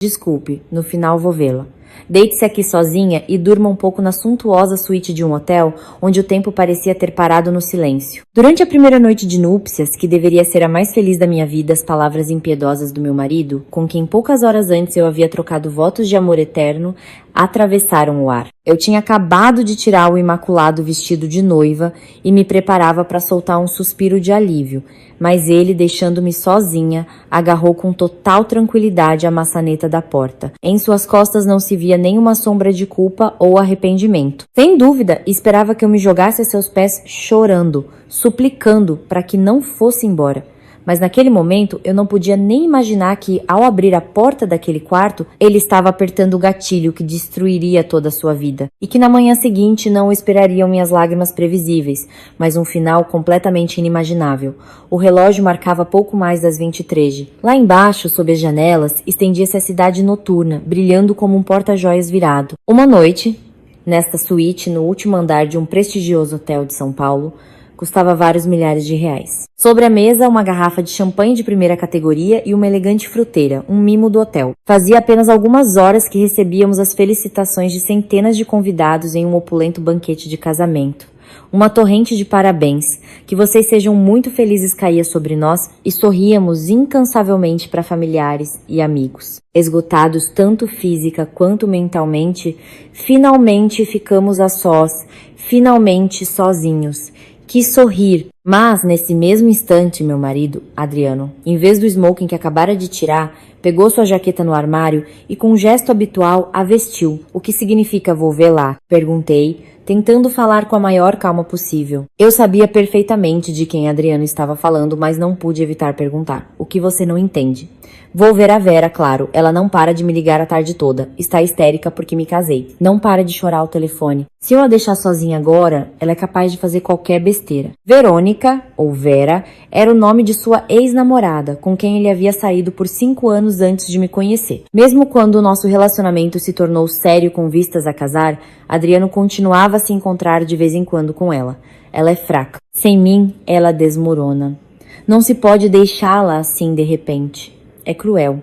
Desculpe, no final vou vê-la. Deite-se aqui sozinha e durma um pouco na suntuosa suíte de um hotel, onde o tempo parecia ter parado no silêncio. Durante a primeira noite de núpcias, que deveria ser a mais feliz da minha vida, as palavras impiedosas do meu marido, com quem poucas horas antes eu havia trocado votos de amor eterno, atravessaram o ar. Eu tinha acabado de tirar o imaculado vestido de noiva e me preparava para soltar um suspiro de alívio, mas ele, deixando-me sozinha, agarrou com total tranquilidade a maçaneta da porta. Em suas costas não se via nenhuma sombra de culpa ou arrependimento. Sem dúvida, esperava que eu me jogasse a seus pés chorando, suplicando para que não fosse embora. Mas naquele momento eu não podia nem imaginar que, ao abrir a porta daquele quarto, ele estava apertando o gatilho que destruiria toda a sua vida. E que na manhã seguinte não esperariam minhas lágrimas previsíveis, mas um final completamente inimaginável. O relógio marcava pouco mais das 23. Lá embaixo, sob as janelas, estendia-se a cidade noturna, brilhando como um porta-joias virado. Uma noite, nesta suíte no último andar de um prestigioso hotel de São Paulo, custava vários milhares de reais. Sobre a mesa, uma garrafa de champanhe de primeira categoria e uma elegante fruteira, um mimo do hotel. Fazia apenas algumas horas que recebíamos as felicitações de centenas de convidados em um opulento banquete de casamento. Uma torrente de parabéns, que vocês sejam muito felizes caía sobre nós e sorríamos incansavelmente para familiares e amigos. Esgotados tanto física quanto mentalmente, finalmente ficamos a sós, finalmente sozinhos. Quis sorrir, mas nesse mesmo instante, meu marido, Adriano, em vez do smoking que acabara de tirar, pegou sua jaqueta no armário e com um gesto habitual a vestiu. O que significa vou ver lá? Perguntei, tentando falar com a maior calma possível. Eu sabia perfeitamente de quem Adriano estava falando, mas não pude evitar perguntar. O que você não entende? Vou ver a Vera, claro. Ela não para de me ligar a tarde toda. Está histérica porque me casei. Não para de chorar ao telefone. Se eu a deixar sozinha agora, ela é capaz de fazer qualquer besteira. Verônica, ou Vera, era o nome de sua ex-namorada, com quem ele havia saído por 5 anos antes de me conhecer. Mesmo quando o nosso relacionamento se tornou sério com vistas a casar, Adriano continuava a se encontrar de vez em quando com ela. Ela é fraca. Sem mim, ela desmorona. Não se pode deixá-la assim de repente. É cruel.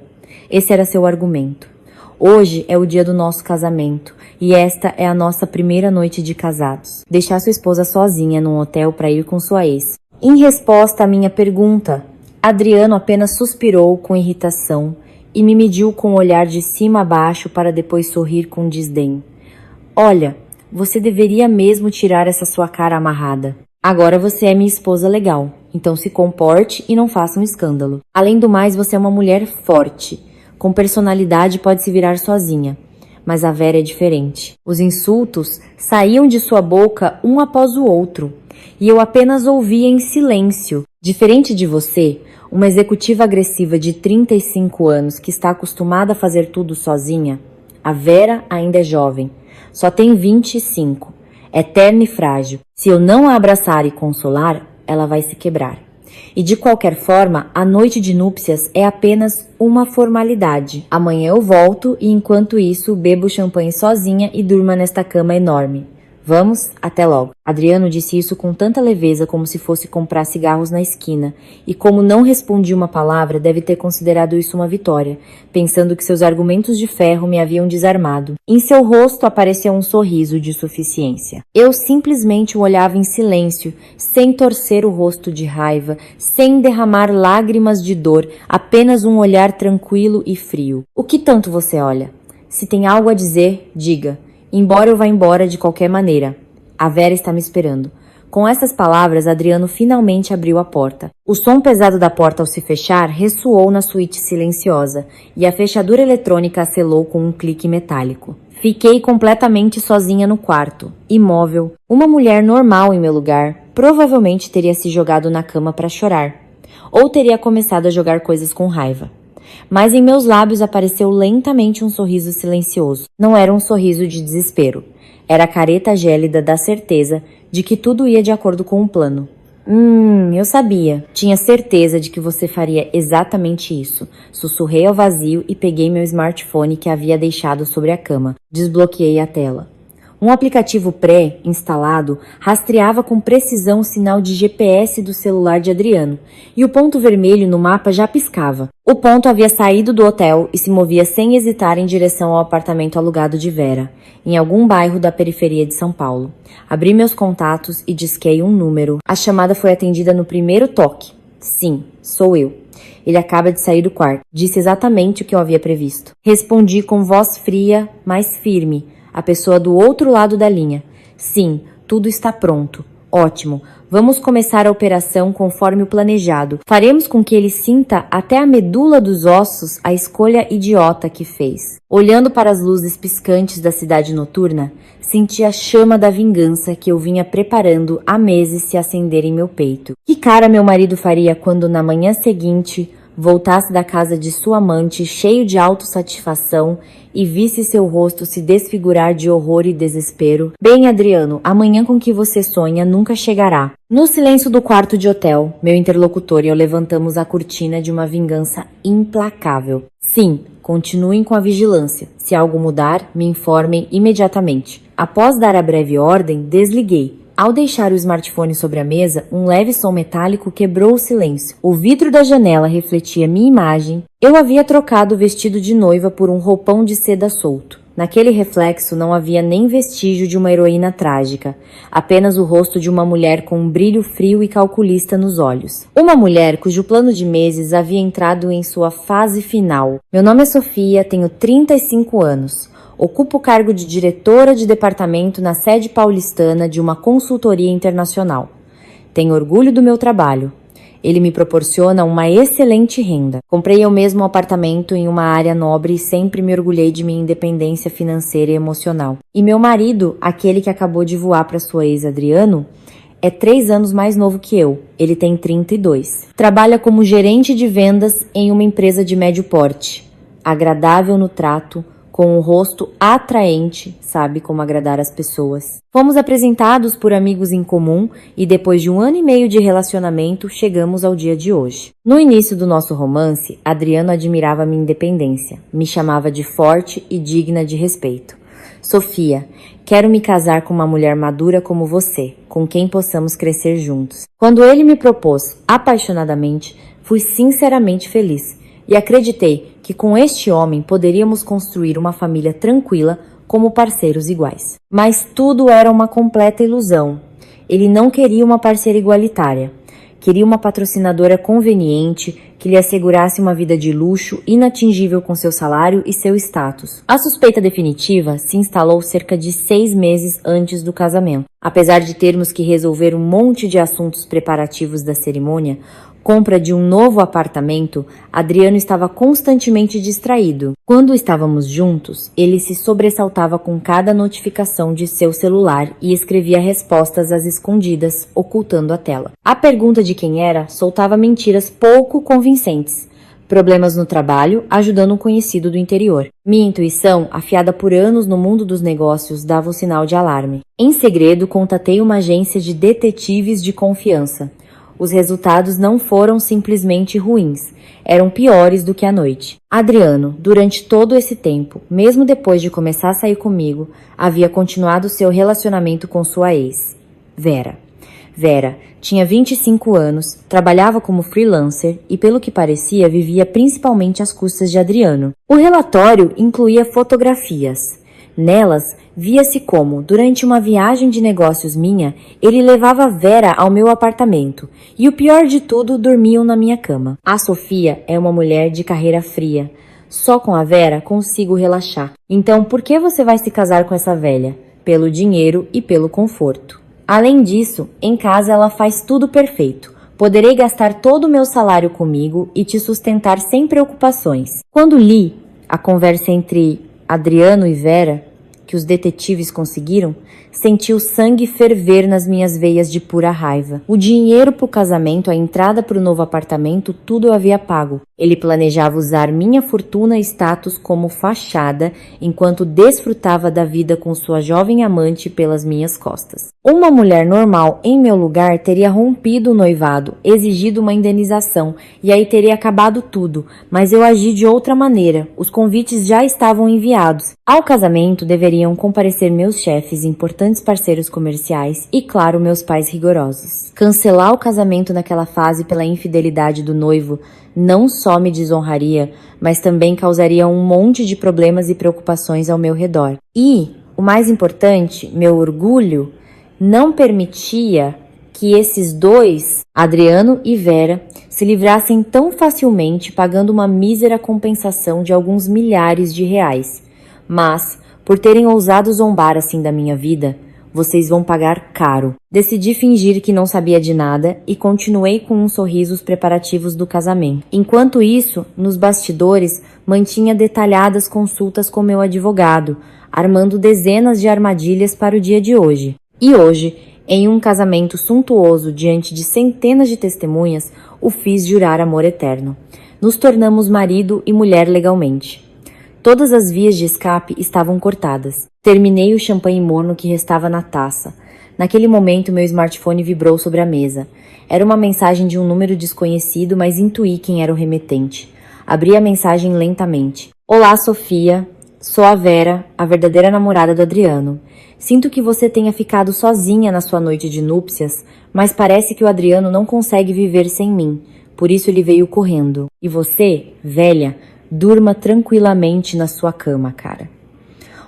Esse era seu argumento. Hoje é o dia do nosso casamento e esta é a nossa primeira noite de casados. Deixar sua esposa sozinha num hotel para ir com sua ex. Em resposta à minha pergunta, Adriano apenas suspirou com irritação e me mediu com o olhar de cima a baixo para depois sorrir com desdém. Olha, você deveria mesmo tirar essa sua cara amarrada. Agora você é minha esposa legal, então se comporte e não faça um escândalo. Além do mais, você é uma mulher forte. Com personalidade pode se virar sozinha. Mas a Vera é diferente. Os insultos saíam de sua boca um após o outro. E eu apenas ouvia em silêncio. Diferente de você, uma executiva agressiva de 35 anos que está acostumada a fazer tudo sozinha, a Vera ainda é jovem. Só tem 25. É terna e frágil. Se eu não a abraçar e consolar, ela vai se quebrar. E de qualquer forma, a noite de núpcias é apenas uma formalidade. Amanhã eu volto e enquanto isso bebo champanhe sozinha e durma nesta cama enorme. Vamos? Até logo. Adriano disse isso com tanta leveza como se fosse comprar cigarros na esquina, e como não respondi uma palavra, deve ter considerado isso uma vitória, pensando que seus argumentos de ferro me haviam desarmado. Em seu rosto apareceu um sorriso de suficiência. Eu simplesmente o olhava em silêncio, sem torcer o rosto de raiva, sem derramar lágrimas de dor, apenas um olhar tranquilo e frio. O que tanto você olha? Se tem algo a dizer, diga. Embora eu vá embora de qualquer maneira. A Vera está me esperando. Com essas palavras, Adriano finalmente abriu a porta. O som pesado da porta ao se fechar ressoou na suíte silenciosa e a fechadura eletrônica selou com um clique metálico. Fiquei completamente sozinha no quarto, imóvel. Uma mulher normal em meu lugar provavelmente teria se jogado na cama para chorar. Ou teria começado a jogar coisas com raiva. Mas em meus lábios apareceu lentamente um sorriso silencioso. Não era um sorriso de desespero. Era a careta gélida da certeza de que tudo ia de acordo com o plano. Eu sabia. Tinha certeza de que você faria exatamente isso. Sussurrei ao vazio e peguei meu smartphone que havia deixado sobre a cama. Desbloqueei a tela. Um aplicativo pré-instalado rastreava com precisão o sinal de GPS do celular de Adriano, e o ponto vermelho no mapa já piscava. O ponto havia saído do hotel e se movia sem hesitar em direção ao apartamento alugado de Vera, em algum bairro da periferia de São Paulo. Abri meus contatos e disquei um número. A chamada foi atendida no primeiro toque. Sim, sou eu. Ele acaba de sair do quarto. Disse exatamente o que eu havia previsto. Respondi com voz fria, mas firme. A pessoa do outro lado da linha. Sim, tudo está pronto. Ótimo. Vamos começar a operação conforme o planejado. Faremos com que ele sinta até a medula dos ossos a escolha idiota que fez. Olhando para as luzes piscantes da cidade noturna, senti a chama da vingança que eu vinha preparando há meses se acender em meu peito. Que cara meu marido faria quando na manhã seguinte voltasse da casa de sua amante cheio de autossatisfação e visse seu rosto se desfigurar de horror e desespero? Bem, Adriano, amanhã com que você sonha nunca chegará. No silêncio do quarto de hotel, meu interlocutor e eu levantamos a cortina de uma vingança implacável. Sim, continuem com a vigilância. Se algo mudar, me informem imediatamente. Após dar a breve ordem, desliguei. Ao deixar o smartphone sobre a mesa, um leve som metálico quebrou o silêncio. O vidro da janela refletia minha imagem. Eu havia trocado o vestido de noiva por um roupão de seda solto. Naquele reflexo não havia nem vestígio de uma heroína trágica, apenas o rosto de uma mulher com um brilho frio e calculista nos olhos. Uma mulher cujo plano de meses havia entrado em sua fase final. Meu nome é Sofia, tenho 35 anos. Ocupo o cargo de diretora de departamento na sede paulistana de uma consultoria internacional. Tenho orgulho do meu trabalho. Ele me proporciona uma excelente renda. Comprei eu mesmo um apartamento em uma área nobre e sempre me orgulhei de minha independência financeira e emocional. E meu marido, aquele que acabou de voar para sua ex Adriano, é 3 anos mais novo que eu. Ele tem 32. Trabalha como gerente de vendas em uma empresa de médio porte. Agradável no trato, com um rosto atraente, sabe como agradar as pessoas. Fomos apresentados por amigos em comum e depois de 1 ano e meio de relacionamento, chegamos ao dia de hoje. No início do nosso romance, Adriano admirava minha independência, me chamava de forte e digna de respeito. Sofia, quero me casar com uma mulher madura como você, com quem possamos crescer juntos. Quando ele me propôs apaixonadamente, fui sinceramente feliz e acreditei que com este homem poderíamos construir uma família tranquila como parceiros iguais. Mas tudo era uma completa ilusão. Ele não queria uma parceira igualitária. Queria uma patrocinadora conveniente que lhe assegurasse uma vida de luxo inatingível com seu salário e seu status. A suspeita definitiva se instalou cerca de 6 meses antes do casamento. Apesar de termos que resolver um monte de assuntos preparativos da cerimônia, compra de um novo apartamento, Adriano estava constantemente distraído. Quando estávamos juntos, ele se sobressaltava com cada notificação de seu celular e escrevia respostas às escondidas, ocultando a tela. A pergunta de quem era soltava mentiras pouco convincentes. Problemas no trabalho, ajudando um conhecido do interior. Minha intuição, afiada por anos no mundo dos negócios, dava o sinal de alarme. Em segredo, contatei uma agência de detetives de confiança. Os resultados não foram simplesmente ruins, eram piores do que a noite. Adriano, durante todo esse tempo, mesmo depois de começar a sair comigo, havia continuado seu relacionamento com sua ex, Vera. Vera tinha 25 anos, trabalhava como freelancer e, pelo que parecia, vivia principalmente às custas de Adriano. O relatório incluía fotografias. Nelas, via-se como, durante uma viagem de negócios minha, ele levava Vera ao meu apartamento e, o pior de tudo, dormiam na minha cama. A Sofia é uma mulher de carreira fria. Só com a Vera consigo relaxar. Então, por que você vai se casar com essa velha? Pelo dinheiro e pelo conforto. Além disso, em casa ela faz tudo perfeito. Poderei gastar todo o meu salário comigo e te sustentar sem preocupações. Quando li a conversa entre Adriano e Vera, que os detetives conseguiram, senti o sangue ferver nas minhas veias de pura raiva. O dinheiro pro casamento, a entrada pro novo apartamento, tudo eu havia pago. Ele planejava usar minha fortuna e status como fachada, enquanto desfrutava da vida com sua jovem amante pelas minhas costas. Uma mulher normal, em meu lugar, teria rompido o noivado, exigido uma indenização, e aí teria acabado tudo, mas eu agi de outra maneira. Os convites já estavam enviados. Ao casamento deveriam comparecer meus chefes, importantes parceiros comerciais e, claro, meus pais rigorosos. Cancelar o casamento naquela fase pela infidelidade do noivo não só me desonraria, mas também causaria um monte de problemas e preocupações ao meu redor. E, o mais importante, meu orgulho não permitia que esses dois, Adriano e Vera, se livrassem tão facilmente pagando uma mísera compensação de alguns milhares de reais. Mas, por terem ousado zombar assim da minha vida, vocês vão pagar caro. Decidi fingir que não sabia de nada e continuei com um sorriso os preparativos do casamento. Enquanto isso, nos bastidores, mantinha detalhadas consultas com meu advogado, armando dezenas de armadilhas para o dia de hoje. E hoje, em um casamento suntuoso diante de centenas de testemunhas, o fiz jurar amor eterno. Nos tornamos marido e mulher legalmente. Todas as vias de escape estavam cortadas. Terminei o champanhe morno que restava na taça. Naquele momento, meu smartphone vibrou sobre a mesa. Era uma mensagem de um número desconhecido, mas intuí quem era o remetente. Abri a mensagem lentamente. Olá, Sofia. Sou a Vera, a verdadeira namorada do Adriano. Sinto que você tenha ficado sozinha na sua noite de núpcias, mas parece que o Adriano não consegue viver sem mim. Por isso ele veio correndo. E você, velha, durma tranquilamente na sua cama, cara.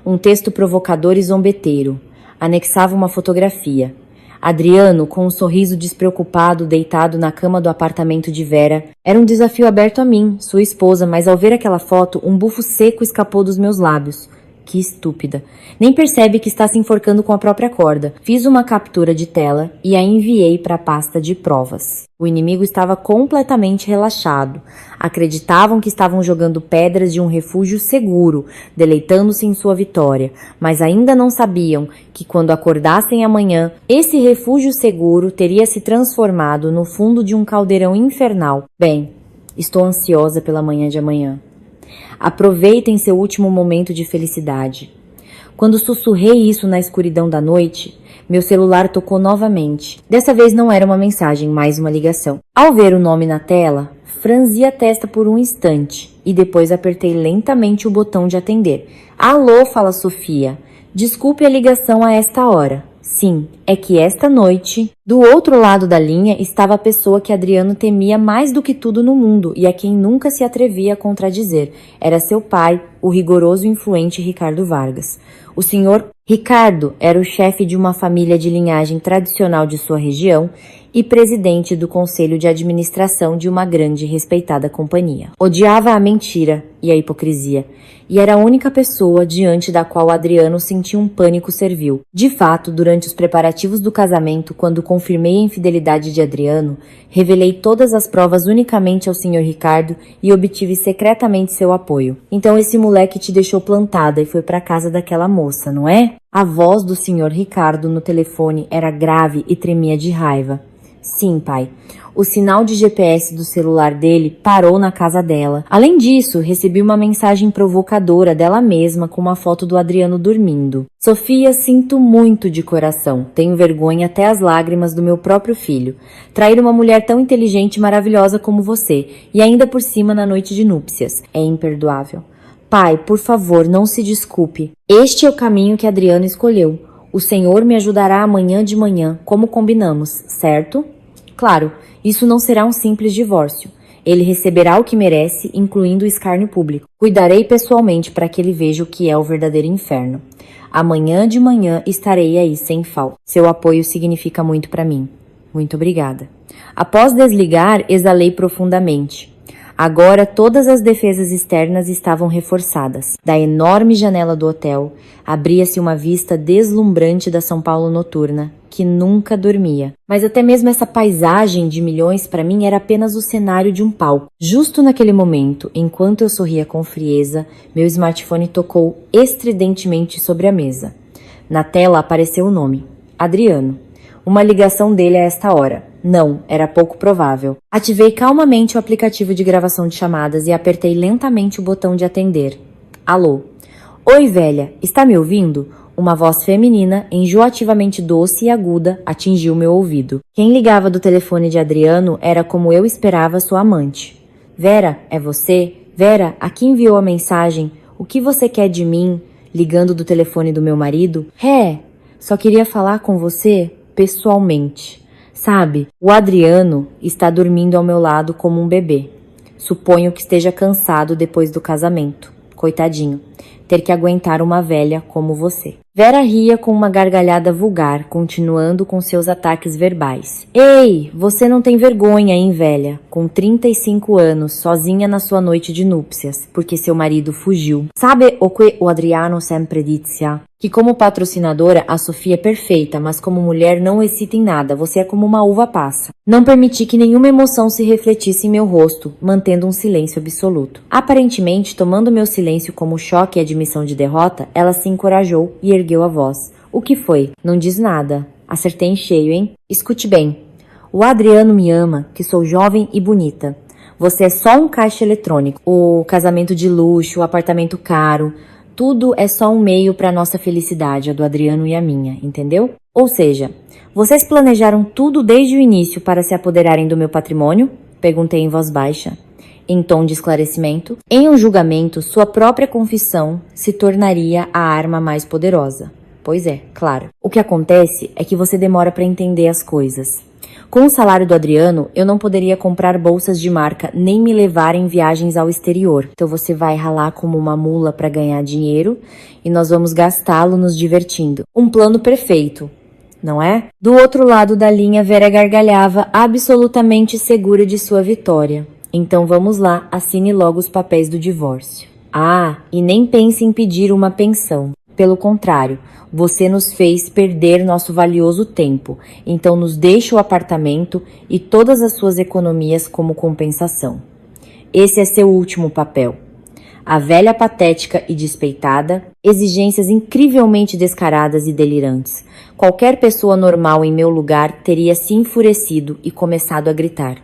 Um texto provocador e zombeteiro. Anexava uma fotografia. Adriano, com um sorriso despreocupado, deitado na cama do apartamento de Vera. Era um desafio aberto a mim, sua esposa, mas ao ver aquela foto, um bufo seco escapou dos meus lábios. Que estúpida. Nem percebe que está se enforcando com a própria corda. Fiz uma captura de tela e a enviei para a pasta de provas. O inimigo estava completamente relaxado. Acreditavam que estavam jogando pedras de um refúgio seguro, deleitando-se em sua vitória, mas ainda não sabiam que quando acordassem amanhã, esse refúgio seguro teria se transformado no fundo de um caldeirão infernal. Bem, estou ansiosa pela manhã de amanhã. Aproveitem seu último momento de felicidade. Quando sussurrei isso na escuridão da noite, meu celular tocou novamente. Dessa vez não era uma mensagem, mais uma ligação. Ao ver o nome na tela, franzi a testa por um instante e depois apertei lentamente o botão de atender. Alô, fala Sofia. Desculpe a ligação a esta hora. Sim, é que esta noite, do outro lado da linha, estava a pessoa que Adriano temia mais do que tudo no mundo e a quem nunca se atrevia a contradizer. Era seu pai, o rigoroso e influente Ricardo Vargas. O senhor Ricardo era o chefe de uma família de linhagem tradicional de sua região e presidente do conselho de administração de uma grande e respeitada companhia. Odiava a mentira e a hipocrisia, e era a única pessoa diante da qual Adriano sentia um pânico servil. De fato, durante os preparativos do casamento, quando confirmei a infidelidade de Adriano, revelei todas as provas unicamente ao Sr. Ricardo e obtive secretamente seu apoio. Então esse moleque te deixou plantada e foi para casa daquela moça, não é? A voz do Sr. Ricardo no telefone era grave e tremia de raiva. Sim, pai. O sinal de GPS do celular dele parou na casa dela. Além disso, recebi uma mensagem provocadora dela mesma com uma foto do Adriano dormindo. Sofia, sinto muito de coração. Tenho vergonha até as lágrimas do meu próprio filho. Trair uma mulher tão inteligente e maravilhosa como você, e ainda por cima na noite de núpcias. É imperdoável. Pai, por favor, não se desculpe. Este é o caminho que Adriano escolheu. O Senhor me ajudará amanhã de manhã, como combinamos, certo? Claro, isso não será um simples divórcio. Ele receberá o que merece, incluindo o escárnio público. Cuidarei pessoalmente para que ele veja o que é o verdadeiro inferno. Amanhã de manhã estarei aí sem falta. Seu apoio significa muito para mim. Muito obrigada. Após desligar, exalei profundamente. Agora todas as defesas externas estavam reforçadas. Da enorme janela do hotel, abria-se uma vista deslumbrante da São Paulo noturna, que nunca dormia. Mas até mesmo essa paisagem de milhões para mim era apenas o cenário de um palco. Justo naquele momento, enquanto eu sorria com frieza, meu smartphone tocou estridentemente sobre a mesa. Na tela apareceu o nome: Adriano. Uma ligação dele a esta hora. Não, era pouco provável. Ativei calmamente o aplicativo de gravação de chamadas e apertei lentamente o botão de atender. Alô? Oi, velha, está me ouvindo? Uma voz feminina, enjoativamente doce e aguda, atingiu meu ouvido. Quem ligava do telefone de Adriano era, como eu esperava, sua amante. Vera, é você? Vera, aqui enviou a mensagem. O que você quer de mim? Ligando do telefone do meu marido. Só queria falar com você pessoalmente. Sabe, o Adriano está dormindo ao meu lado como um bebê. Suponho que esteja cansado depois do casamento. Coitadinho, ter que aguentar uma velha como você. Vera ria com uma gargalhada vulgar, continuando com seus ataques verbais. Ei, você não tem vergonha, hein, velha? Com 35 anos, sozinha na sua noite de núpcias, porque seu marido fugiu. Sabe o que o Adriano sempre dizia? Que como patrocinadora, a Sofia é perfeita, mas como mulher não excita em nada, você é como uma uva passa. Não permiti que nenhuma emoção se refletisse em meu rosto, mantendo um silêncio absoluto. Aparentemente, tomando meu silêncio como choque e admissão de derrota, ela se encorajou e ergueu a voz. O que foi? Não diz nada. Acertei em cheio, hein? Escute bem. O Adriano me ama, que sou jovem e bonita. Você é só um caixa eletrônico. O casamento de luxo, o apartamento caro, tudo é só um meio para nossa felicidade, a do Adriano e a minha, entendeu? Ou seja, vocês planejaram tudo desde o início para se apoderarem do meu patrimônio? Perguntei em voz baixa, em tom de esclarecimento. Em um julgamento, sua própria confissão se tornaria a arma mais poderosa. Pois é, claro. O que acontece é que você demora para entender as coisas. Com o salário do Adriano, eu não poderia comprar bolsas de marca nem me levar em viagens ao exterior. Então você vai ralar como uma mula para ganhar dinheiro e nós vamos gastá-lo nos divertindo. Um plano perfeito, não é? Do outro lado da linha, Vera gargalhava, absolutamente segura de sua vitória. Então vamos lá, assine logo os papéis do divórcio. Ah, e nem pense em pedir uma pensão. Pelo contrário, você nos fez perder nosso valioso tempo, então nos deixe o apartamento e todas as suas economias como compensação. Esse é seu último papel. A velha patética e despeitada, exigências incrivelmente descaradas e delirantes. Qualquer pessoa normal em meu lugar teria se enfurecido e começado a gritar.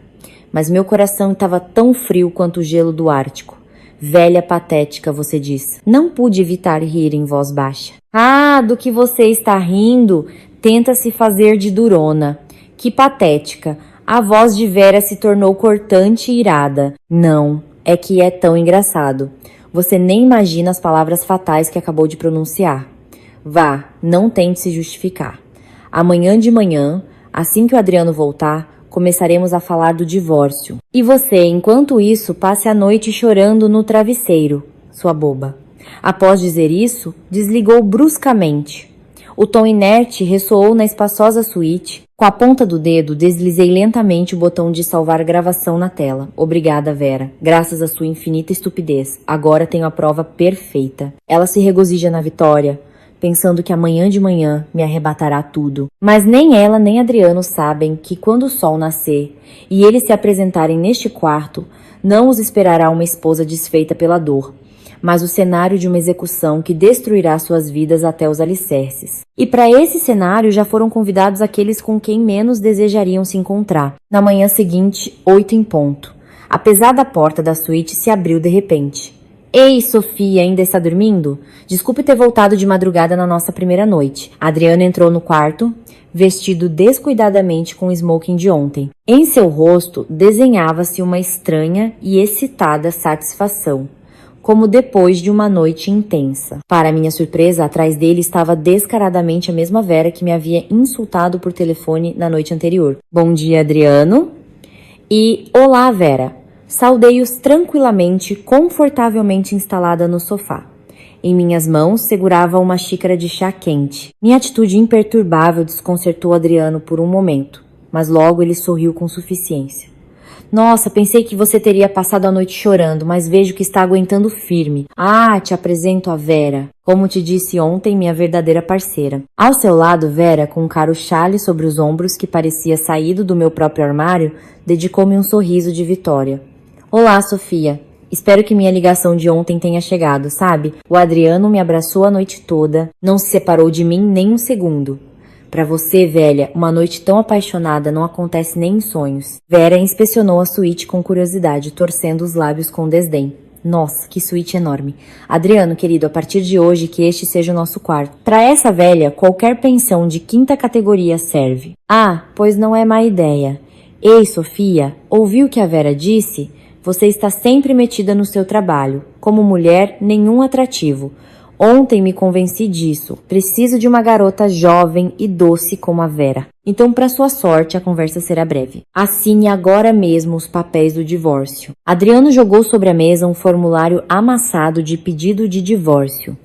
Mas meu coração estava tão frio quanto o gelo do Ártico. Velha patética, você diz. Não pude evitar rir em voz baixa. Ah, do que você está rindo? Tenta se fazer de durona. Que patética. A voz de Vera se tornou cortante e irada. Não, é que é tão engraçado. Você nem imagina as palavras fatais que acabou de pronunciar. Vá, não tente se justificar. Amanhã de manhã, assim que o Adriano voltar, começaremos a falar do divórcio. E você, enquanto isso, passe a noite chorando no travesseiro, sua boba. Após dizer isso, desligou bruscamente. O tom inerte ressoou na espaçosa suíte. Com a ponta do dedo, deslizei lentamente o botão de salvar gravação na tela. Obrigada, Vera. Graças à sua infinita estupidez. Agora tenho a prova perfeita. Ela se regozija na vitória, pensando que amanhã de manhã me arrebatará tudo. Mas nem ela nem Adriano sabem que quando o sol nascer e eles se apresentarem neste quarto, não os esperará uma esposa desfeita pela dor, mas o cenário de uma execução que destruirá suas vidas até os alicerces. E para esse cenário já foram convidados aqueles com quem menos desejariam se encontrar. Na manhã seguinte, 8 em ponto, a pesada porta da suíte se abriu de repente. Ei, Sofia, ainda está dormindo? Desculpe ter voltado de madrugada na nossa primeira noite. Adriano entrou no quarto, vestido descuidadamente com o smoking de ontem. Em seu rosto desenhava-se uma estranha e excitada satisfação, como depois de uma noite intensa. Para minha surpresa, atrás dele estava descaradamente a mesma Vera que me havia insultado por telefone na noite anterior. Bom dia, Adriano. E olá, Vera. Saudei-os tranquilamente, confortavelmente instalada no sofá. Em minhas mãos segurava uma xícara de chá quente. Minha atitude imperturbável desconcertou Adriano por um momento, mas logo ele sorriu com suficiência. Nossa, pensei que você teria passado a noite chorando, mas vejo que está aguentando firme. Ah, te apresento a Vera. Como te disse ontem, minha verdadeira parceira. Ao seu lado, Vera, com um caro chale sobre os ombros que parecia saído do meu próprio armário, dedicou-me um sorriso de vitória. Olá, Sofia. Espero que minha ligação de ontem tenha chegado, sabe? O Adriano me abraçou a noite toda, não se separou de mim nem um segundo. Para você, velha, uma noite tão apaixonada não acontece nem em sonhos. Vera inspecionou a suíte com curiosidade, torcendo os lábios com desdém. Nossa, que suíte enorme. Adriano, querido, a partir de hoje que este seja o nosso quarto. Para essa velha, qualquer pensão de quinta categoria serve. Ah, pois não é má ideia. Ei, Sofia, ouviu o que a Vera disse? Você está sempre metida no seu trabalho. Como mulher, nenhum atrativo. Ontem me convenci disso. Preciso de uma garota jovem e doce como a Vera. Então, para sua sorte, a conversa será breve. Assine agora mesmo os papéis do divórcio. Adriano jogou sobre a mesa um formulário amassado de pedido de divórcio.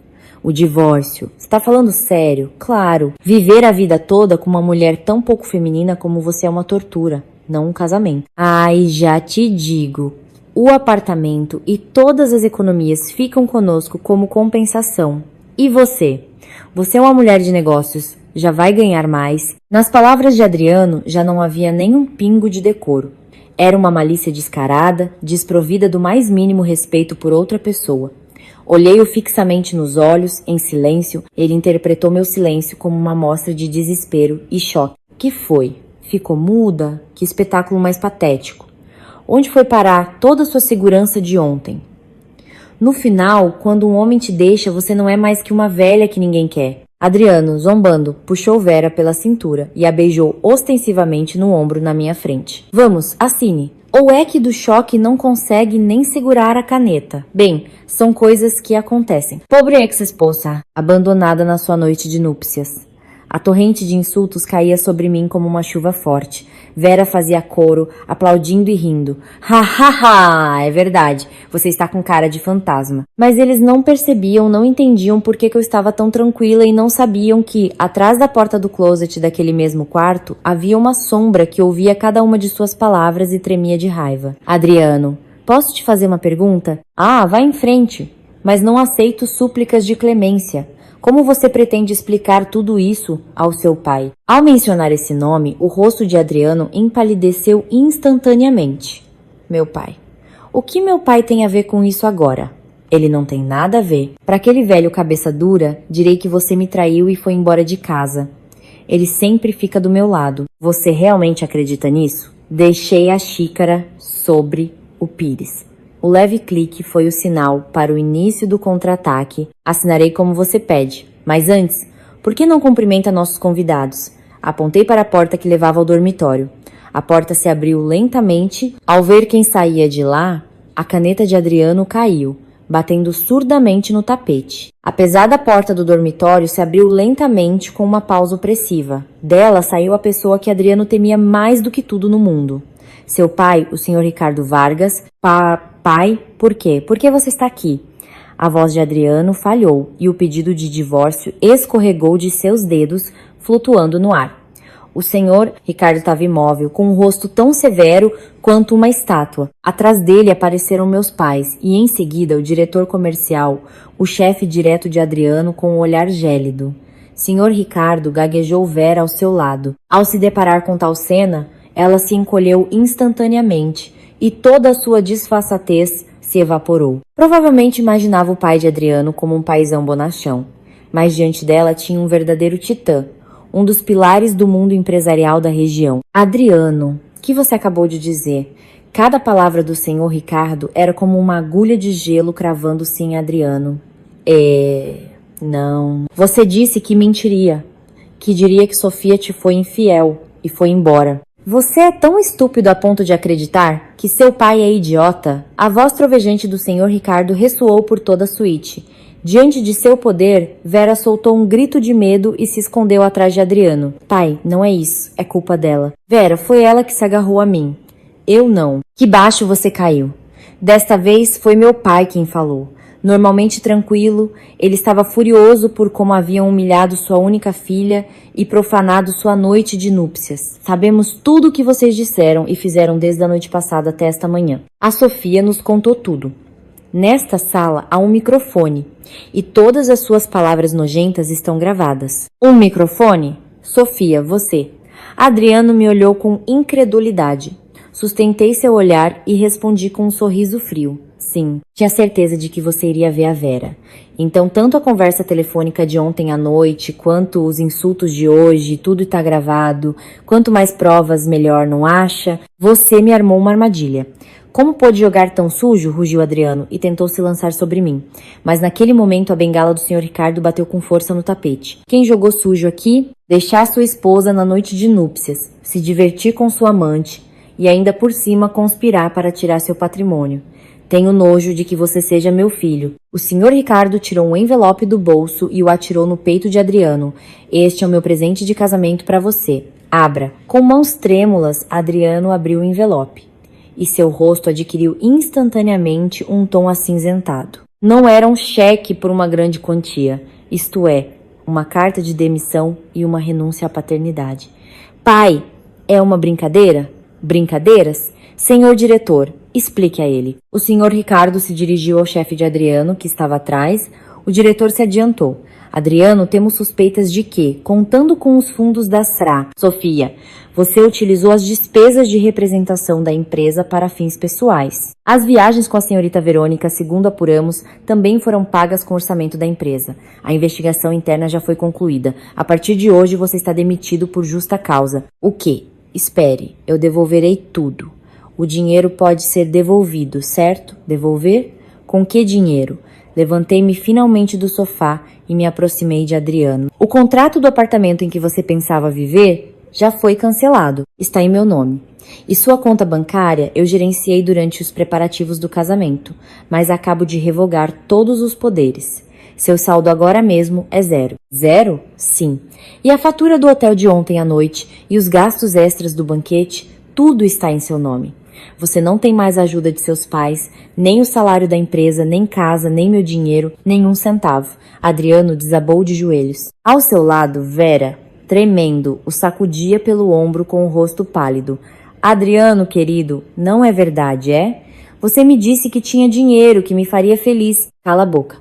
O divórcio. Está falando sério? Claro. Viver a vida toda com uma mulher tão pouco feminina como você é uma tortura, não um casamento. Ai, já te digo. O apartamento e todas as economias ficam conosco como compensação. E você? Você é uma mulher de negócios, já vai ganhar mais. Nas palavras de Adriano, já não havia nem um pingo de decoro. Era uma malícia descarada, desprovida do mais mínimo respeito por outra pessoa. Olhei-o fixamente nos olhos, em silêncio. Ele interpretou meu silêncio como uma mostra de desespero e choque. Que foi? Ficou muda? Que espetáculo mais patético. Onde foi parar toda a sua segurança de ontem? No final, quando um homem te deixa, você não é mais que uma velha que ninguém quer. Adriano, zombando, puxou Vera pela cintura e a beijou ostensivamente no ombro na minha frente. Vamos, assine. Ou é que do choque não consegue nem segurar a caneta? Bem, são coisas que acontecem. Pobre ex-esposa, abandonada na sua noite de núpcias. A torrente de insultos caía sobre mim como uma chuva forte. Vera fazia coro, aplaudindo e rindo. Ha, ha, ha! É verdade, você está com cara de fantasma. Mas eles não percebiam, não entendiam por que eu estava tão tranquila e não sabiam que, atrás da porta do closet daquele mesmo quarto, havia uma sombra que ouvia cada uma de suas palavras e tremia de raiva. Adriano, posso te fazer uma pergunta? Ah, vá em frente. Mas não aceito súplicas de clemência. Como você pretende explicar tudo isso ao seu pai? Ao mencionar esse nome, o rosto de Adriano empalideceu instantaneamente. Meu pai. O que meu pai tem a ver com isso agora? Ele não tem nada a ver. Para aquele velho cabeça dura, direi que você me traiu e foi embora de casa. Ele sempre fica do meu lado. Você realmente acredita nisso? Deixei a xícara sobre o pires. O leve clique foi o sinal para o início do contra-ataque. Assinarei como você pede. Mas antes, por que não cumprimenta nossos convidados? Apontei para a porta que levava ao dormitório. A porta se abriu lentamente. Ao ver quem saía de lá, a caneta de Adriano caiu, batendo surdamente no tapete. A pesada porta do dormitório se abriu lentamente com uma pausa opressiva. Dela saiu a pessoa que Adriano temia mais do que tudo no mundo. Seu pai, o Sr. Ricardo Vargas. Pai, por quê? Por que você está aqui? A voz de Adriano falhou e o pedido de divórcio escorregou de seus dedos, flutuando no ar. O senhor Ricardo estava imóvel, com um rosto tão severo quanto uma estátua. Atrás dele apareceram meus pais e, em seguida, o diretor comercial, o chefe direto de Adriano com um olhar gélido. Senhor Ricardo gaguejou Vera ao seu lado. Ao se deparar com tal cena, ela se encolheu instantaneamente e toda a sua disfarçatez se evaporou. Provavelmente imaginava o pai de Adriano como um paizão bonachão, mas diante dela tinha um verdadeiro titã, um dos pilares do mundo empresarial da região. Adriano, o que você acabou de dizer? Cada palavra do senhor Ricardo era como uma agulha de gelo cravando-se em Adriano. Não. Você disse que mentiria, que diria que Sofia te foi infiel e foi embora. Você é tão estúpido a ponto de acreditar que seu pai é idiota? A voz trovejante do senhor Ricardo ressoou por toda a suíte. Diante de seu poder, Vera soltou um grito de medo e se escondeu atrás de Adriano. Pai, não é isso, é culpa dela. Vera, foi ela que se agarrou a mim. Eu não. Que baixo você caiu. Desta vez foi meu pai quem falou. Normalmente tranquilo, ele estava furioso por como haviam humilhado sua única filha e profanado sua noite de núpcias. Sabemos tudo o que vocês disseram e fizeram desde a noite passada até esta manhã. A Sofia nos contou tudo. Nesta sala há um microfone e todas as suas palavras nojentas estão gravadas. Um microfone? Sofia, você. Adriano me olhou com incredulidade. Sustentei seu olhar e respondi com um sorriso frio. Sim, tinha certeza de que você iria ver a Vera. Então, tanto a conversa telefônica de ontem à noite, quanto os insultos de hoje, tudo está gravado. Quanto mais provas, melhor, não acha? Você me armou uma armadilha. Como pôde jogar tão sujo? Rugiu Adriano e tentou se lançar sobre mim. Mas naquele momento a bengala do Sr. Ricardo bateu com força no tapete. Quem jogou sujo aqui? Deixar sua esposa na noite de núpcias, se divertir com sua amante e ainda por cima conspirar para tirar seu patrimônio. Tenho nojo de que você seja meu filho. O Sr. Ricardo tirou um envelope do bolso e o atirou no peito de Adriano. Este é o meu presente de casamento para você. Abra. Com mãos trêmulas, Adriano abriu o envelope. E seu rosto adquiriu instantaneamente um tom acinzentado. Não era um cheque por uma grande quantia, isto é, uma carta de demissão e uma renúncia à paternidade. Pai, é uma brincadeira? Brincadeiras? Senhor diretor, explique a ele. O senhor Ricardo se dirigiu ao chefe de Adriano, que estava atrás. O diretor se adiantou. Adriano, temos suspeitas de que, contando com os fundos da SRA, Sofia, você utilizou as despesas de representação da empresa para fins pessoais. As viagens com a senhorita Verônica, segundo apuramos, também foram pagas com o orçamento da empresa. A investigação interna já foi concluída. A partir de hoje você está demitido por justa causa. O quê? Espere, eu devolverei tudo. O dinheiro pode ser devolvido, certo? Devolver? Com que dinheiro? Levantei-me finalmente do sofá e me aproximei de Adriano. O contrato do apartamento em que você pensava viver já foi cancelado. Está em meu nome. E sua conta bancária eu gerenciei durante os preparativos do casamento, mas acabo de revogar todos os poderes. Seu saldo agora mesmo é zero. Zero? Sim. E a fatura do hotel de ontem à noite e os gastos extras do banquete, tudo está em seu nome. Você não tem mais a ajuda de seus pais, nem o salário da empresa, nem casa, nem meu dinheiro, nem um centavo. Adriano desabou de joelhos. Ao seu lado, Vera, tremendo, o sacudia pelo ombro com o rosto pálido. Adriano, querido, não é verdade, é? Você me disse que tinha dinheiro, que me faria feliz. Cala a boca.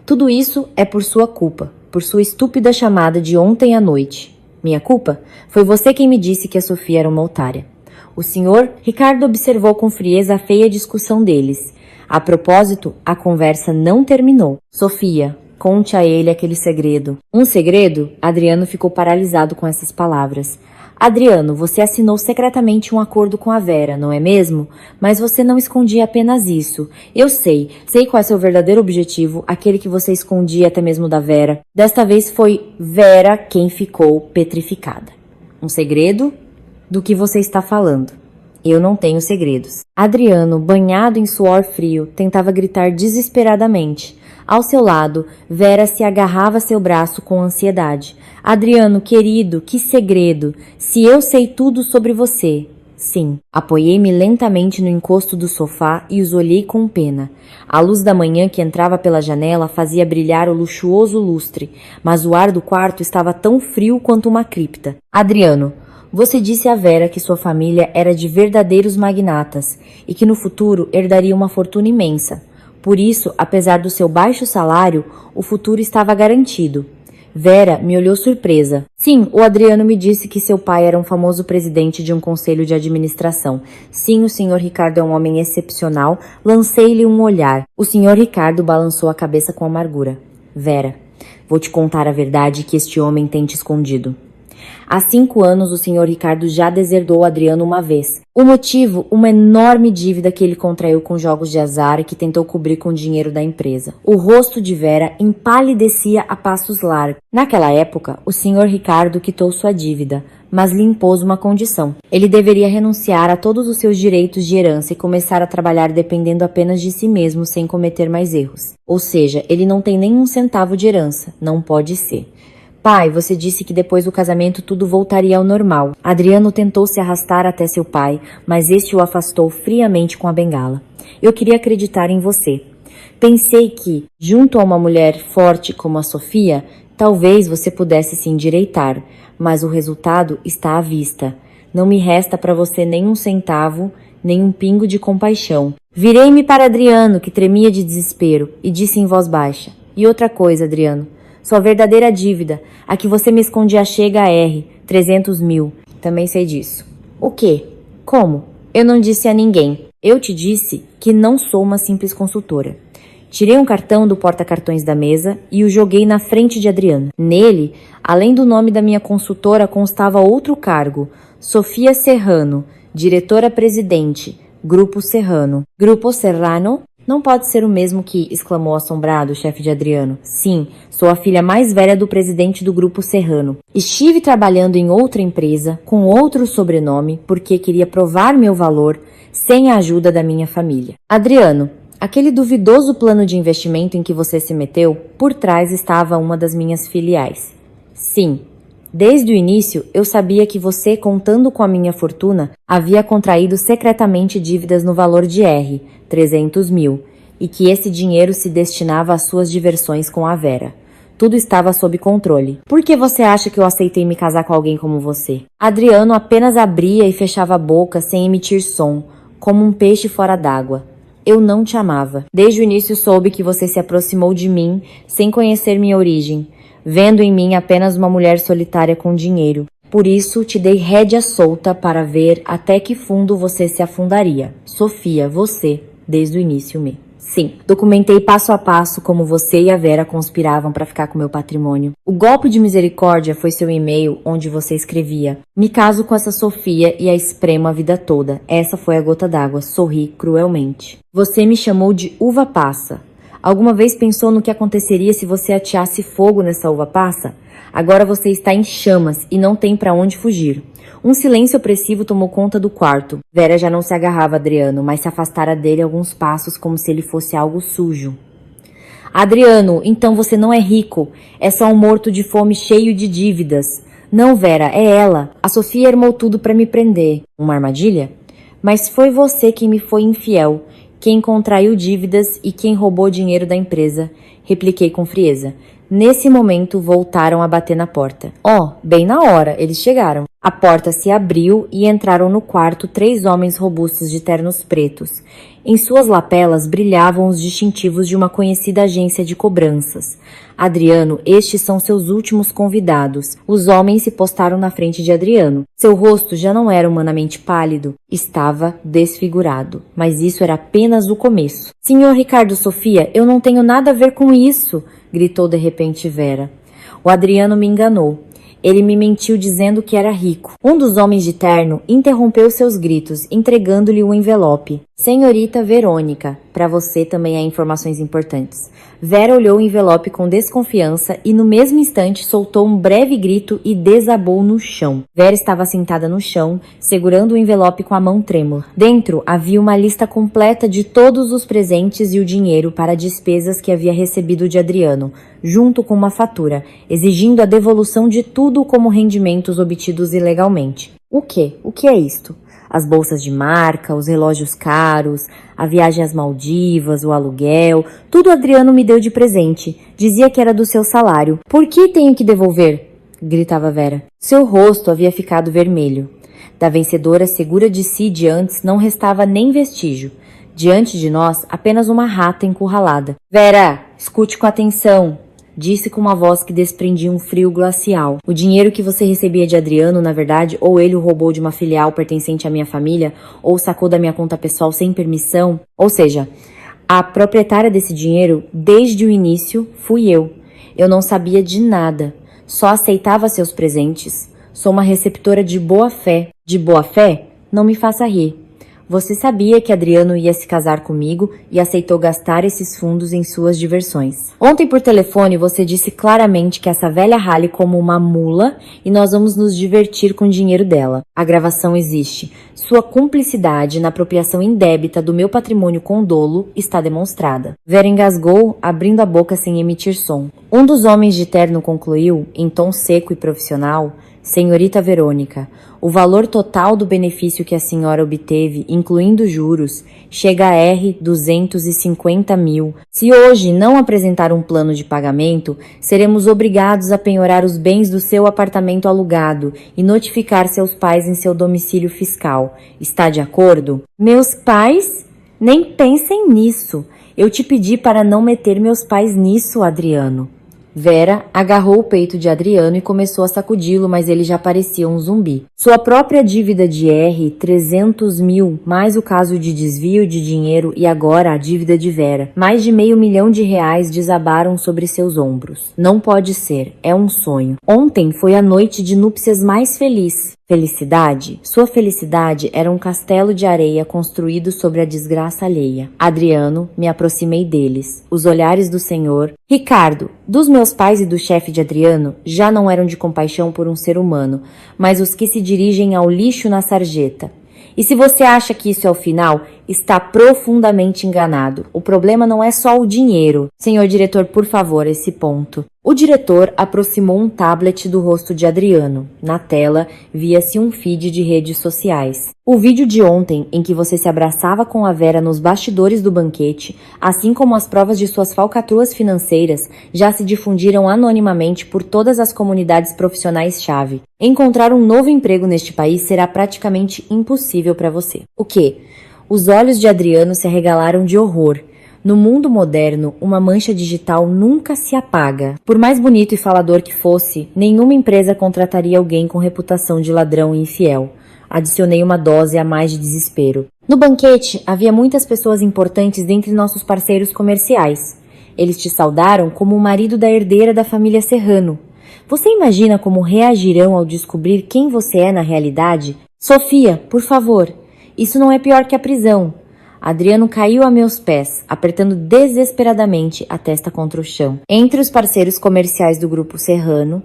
Tudo isso é por sua culpa, por sua estúpida chamada de ontem à noite. Minha culpa? Foi você quem me disse que a Sofia era uma otária. O senhor Ricardo observou com frieza a feia discussão deles. A propósito, a conversa não terminou. Sofia, conte a ele aquele segredo. Um segredo? Adriano ficou paralisado com essas palavras. Adriano, você assinou secretamente um acordo com a Vera, não é mesmo? Mas você não escondia apenas isso. Eu sei qual é seu verdadeiro objetivo, aquele que você escondia até mesmo da Vera. Desta vez foi Vera quem ficou petrificada. Um segredo? Do que você está falando? Eu não tenho segredos. Adriano, banhado em suor frio, tentava gritar desesperadamente. Ao seu lado, Vera se agarrava a seu braço com ansiedade. Adriano, querido, que segredo! Se eu sei tudo sobre você. Sim. Apoiei-me lentamente no encosto do sofá e os olhei com pena. A luz da manhã que entrava pela janela fazia brilhar o luxuoso lustre, mas o ar do quarto estava tão frio quanto uma cripta. Adriano, você disse a Vera que sua família era de verdadeiros magnatas e que no futuro herdaria uma fortuna imensa. Por isso, apesar do seu baixo salário, o futuro estava garantido. Vera me olhou surpresa. Sim, o Adriano me disse que seu pai era um famoso presidente de um conselho de administração. Sim, o Sr. Ricardo é um homem excepcional. Lancei-lhe um olhar. O Sr. Ricardo balançou a cabeça com amargura. Vera, vou te contar a verdade que este homem tem te escondido. Há 5 anos o Sr. Ricardo já deserdou Adriano uma vez. O motivo, uma enorme dívida que ele contraiu com jogos de azar e que tentou cobrir com o dinheiro da empresa. O rosto de Vera empalidecia a passos largos. Naquela época, o Sr. Ricardo quitou sua dívida, mas lhe impôs uma condição. Ele deveria renunciar a todos os seus direitos de herança e começar a trabalhar dependendo apenas de si mesmo sem cometer mais erros. Ou seja, ele não tem nenhum centavo de herança. Não pode ser. Pai, você disse que depois do casamento tudo voltaria ao normal. Adriano tentou se arrastar até seu pai, mas este o afastou friamente com a bengala. Eu queria acreditar em você. Pensei que, junto a uma mulher forte como a Sofia, talvez você pudesse se endireitar, mas o resultado está à vista. Não me resta para você nem um centavo, nem um pingo de compaixão. Virei-me para Adriano, que tremia de desespero, e disse em voz baixa. E outra coisa, Adriano. Sua verdadeira dívida, a que você me escondia chega a R, 300 mil. Também sei disso. O quê? Como? Eu não disse a ninguém. Eu te disse que não sou uma simples consultora. Tirei um cartão do porta-cartões da mesa e o joguei na frente de Adriano. Nele, além do nome da minha consultora, constava outro cargo. Sofia Serrano, diretora-presidente, Grupo Serrano. Grupo Serrano? Não pode ser o mesmo que, exclamou assombrado o chefe de Adriano. Sim, sou a filha mais velha do presidente do Grupo Serrano. Estive trabalhando em outra empresa, com outro sobrenome, porque queria provar meu valor, sem a ajuda da minha família. Adriano, aquele duvidoso plano de investimento em que você se meteu, por trás estava uma das minhas filiais. Sim. Desde o início, eu sabia que você, contando com a minha fortuna, havia contraído secretamente dívidas no valor de R, 300 mil, e que esse dinheiro se destinava às suas diversões com a Vera. Tudo estava sob controle. Por que você acha que eu aceitei me casar com alguém como você? Adriano apenas abria e fechava a boca sem emitir som, como um peixe fora d'água. Eu não te amava. Desde o início soube que você se aproximou de mim sem conhecer minha origem, vendo em mim apenas uma mulher solitária com dinheiro. Por isso, te dei rédea solta para ver até que fundo você se afundaria. Sofia, você, desde o início me. Sim, documentei passo a passo como você e a Vera conspiravam para ficar com meu patrimônio. O golpe de misericórdia foi seu e-mail onde você escrevia: me caso com essa Sofia e a espremo a vida toda. Essa foi a gota d'água. Sorri cruelmente. Você me chamou de uva passa. Alguma vez pensou no que aconteceria se você ateasse fogo nessa uva passa? Agora você está em chamas e não tem para onde fugir. Um silêncio opressivo tomou conta do quarto. Vera já não se agarrava a Adriano, mas se afastara dele alguns passos como se ele fosse algo sujo. Adriano, então você não é rico. É só um morto de fome cheio de dívidas. Não, Vera, é ela. A Sofia armou tudo para me prender. Uma armadilha? Mas foi você quem me foi infiel, quem contraiu dívidas e quem roubou dinheiro da empresa, repliquei com frieza. Nesse momento, voltaram a bater na porta. Bem na hora, eles chegaram. A porta se abriu e entraram no quarto 3 homens robustos de ternos pretos. Em suas lapelas brilhavam os distintivos de uma conhecida agência de cobranças. Adriano, estes são seus últimos convidados. Os homens se postaram na frente de Adriano. Seu rosto já não era humanamente pálido. Estava desfigurado. Mas isso era apenas o começo. Senhor Ricardo Sofia, eu não tenho nada a ver com isso, gritou de repente Vera. O Adriano me enganou. Ele me mentiu dizendo que era rico. Um dos homens de terno interrompeu seus gritos, entregando-lhe um envelope. Senhorita Verônica, para você também há informações importantes. Vera olhou o envelope com desconfiança e no mesmo instante soltou um breve grito e desabou no chão. Vera estava sentada no chão, segurando o envelope com a mão trêmula. Dentro havia uma lista completa de todos os presentes e o dinheiro para despesas que havia recebido de Adriano, junto com uma fatura, exigindo a devolução de tudo como rendimentos obtidos ilegalmente. O quê? O que é isto? As bolsas de marca, os relógios caros, a viagem às Maldivas, o aluguel, tudo Adriano me deu de presente. Dizia que era do seu salário. Por que tenho que devolver? Gritava Vera. Seu rosto havia ficado vermelho. Da vencedora segura de si de antes não restava nem vestígio. Diante de nós, apenas uma rata encurralada. Vera, escute com atenção, disse com uma voz que desprendia um frio glacial. O dinheiro que você recebia de Adriano, na verdade, ou ele o roubou de uma filial pertencente à minha família, ou sacou da minha conta pessoal sem permissão. Ou seja, a proprietária desse dinheiro, desde o início, fui eu. Eu não sabia de nada, só aceitava seus presentes. Sou uma receptora de boa fé. De boa fé? Não me faça rir. Você sabia que Adriano ia se casar comigo e aceitou gastar esses fundos em suas diversões. Ontem por telefone você disse claramente que essa velha rale como uma mula e nós vamos nos divertir com o dinheiro dela. A gravação existe. Sua cumplicidade na apropriação indébita do meu patrimônio com dolo está demonstrada. Vera engasgou, abrindo a boca sem emitir som. Um dos homens de terno concluiu, em tom seco e profissional: Senhorita Verônica, o valor total do benefício que a senhora obteve, incluindo juros, chega a R$ 250 mil. Se hoje não apresentar um plano de pagamento, seremos obrigados a penhorar os bens do seu apartamento alugado e notificar seus pais em seu domicílio fiscal. Está de acordo? Meus pais? Nem pensem nisso. Eu te pedi para não meter meus pais nisso, Adriano. Vera agarrou o peito de Adriano e começou a sacudi-lo, mas ele já parecia um zumbi. Sua própria dívida de R, 300 mil, mais o caso de desvio de dinheiro e agora a dívida de Vera. Mais de R$500 mil desabaram sobre seus ombros. Não pode ser, é um sonho. Ontem foi a noite de núpcias mais feliz. Felicidade? Sua felicidade era um castelo de areia construído sobre a desgraça alheia. Adriano, me aproximei deles. Os olhares do senhor. Ricardo, dos meus pais e do chefe de Adriano, já não eram de compaixão por um ser humano, mas os que se dirigem ao lixo na sarjeta. E se você acha que isso é o final, está profundamente enganado. O problema não é só o dinheiro. Senhor diretor, por favor, esse ponto. O diretor aproximou um tablet do rosto de Adriano. Na tela, via-se um feed de redes sociais. O vídeo de ontem, em que você se abraçava com a Vera nos bastidores do banquete, assim como as provas de suas falcatruas financeiras, já se difundiram anonimamente por todas as comunidades profissionais-chave. Encontrar um novo emprego neste país será praticamente impossível para você. O quê? Os olhos de Adriano se arregalaram de horror. No mundo moderno, uma mancha digital nunca se apaga. Por mais bonito e falador que fosse, nenhuma empresa contrataria alguém com reputação de ladrão e infiel. Adicionei uma dose a mais de desespero. No banquete, havia muitas pessoas importantes dentre nossos parceiros comerciais. Eles te saudaram como o marido da herdeira da família Serrano. Você imagina como reagirão ao descobrir quem você é na realidade? Sofia, por favor, isso não é pior que a prisão. Adriano caiu a meus pés, apertando desesperadamente a testa contra o chão. Entre os parceiros comerciais do grupo Serrano,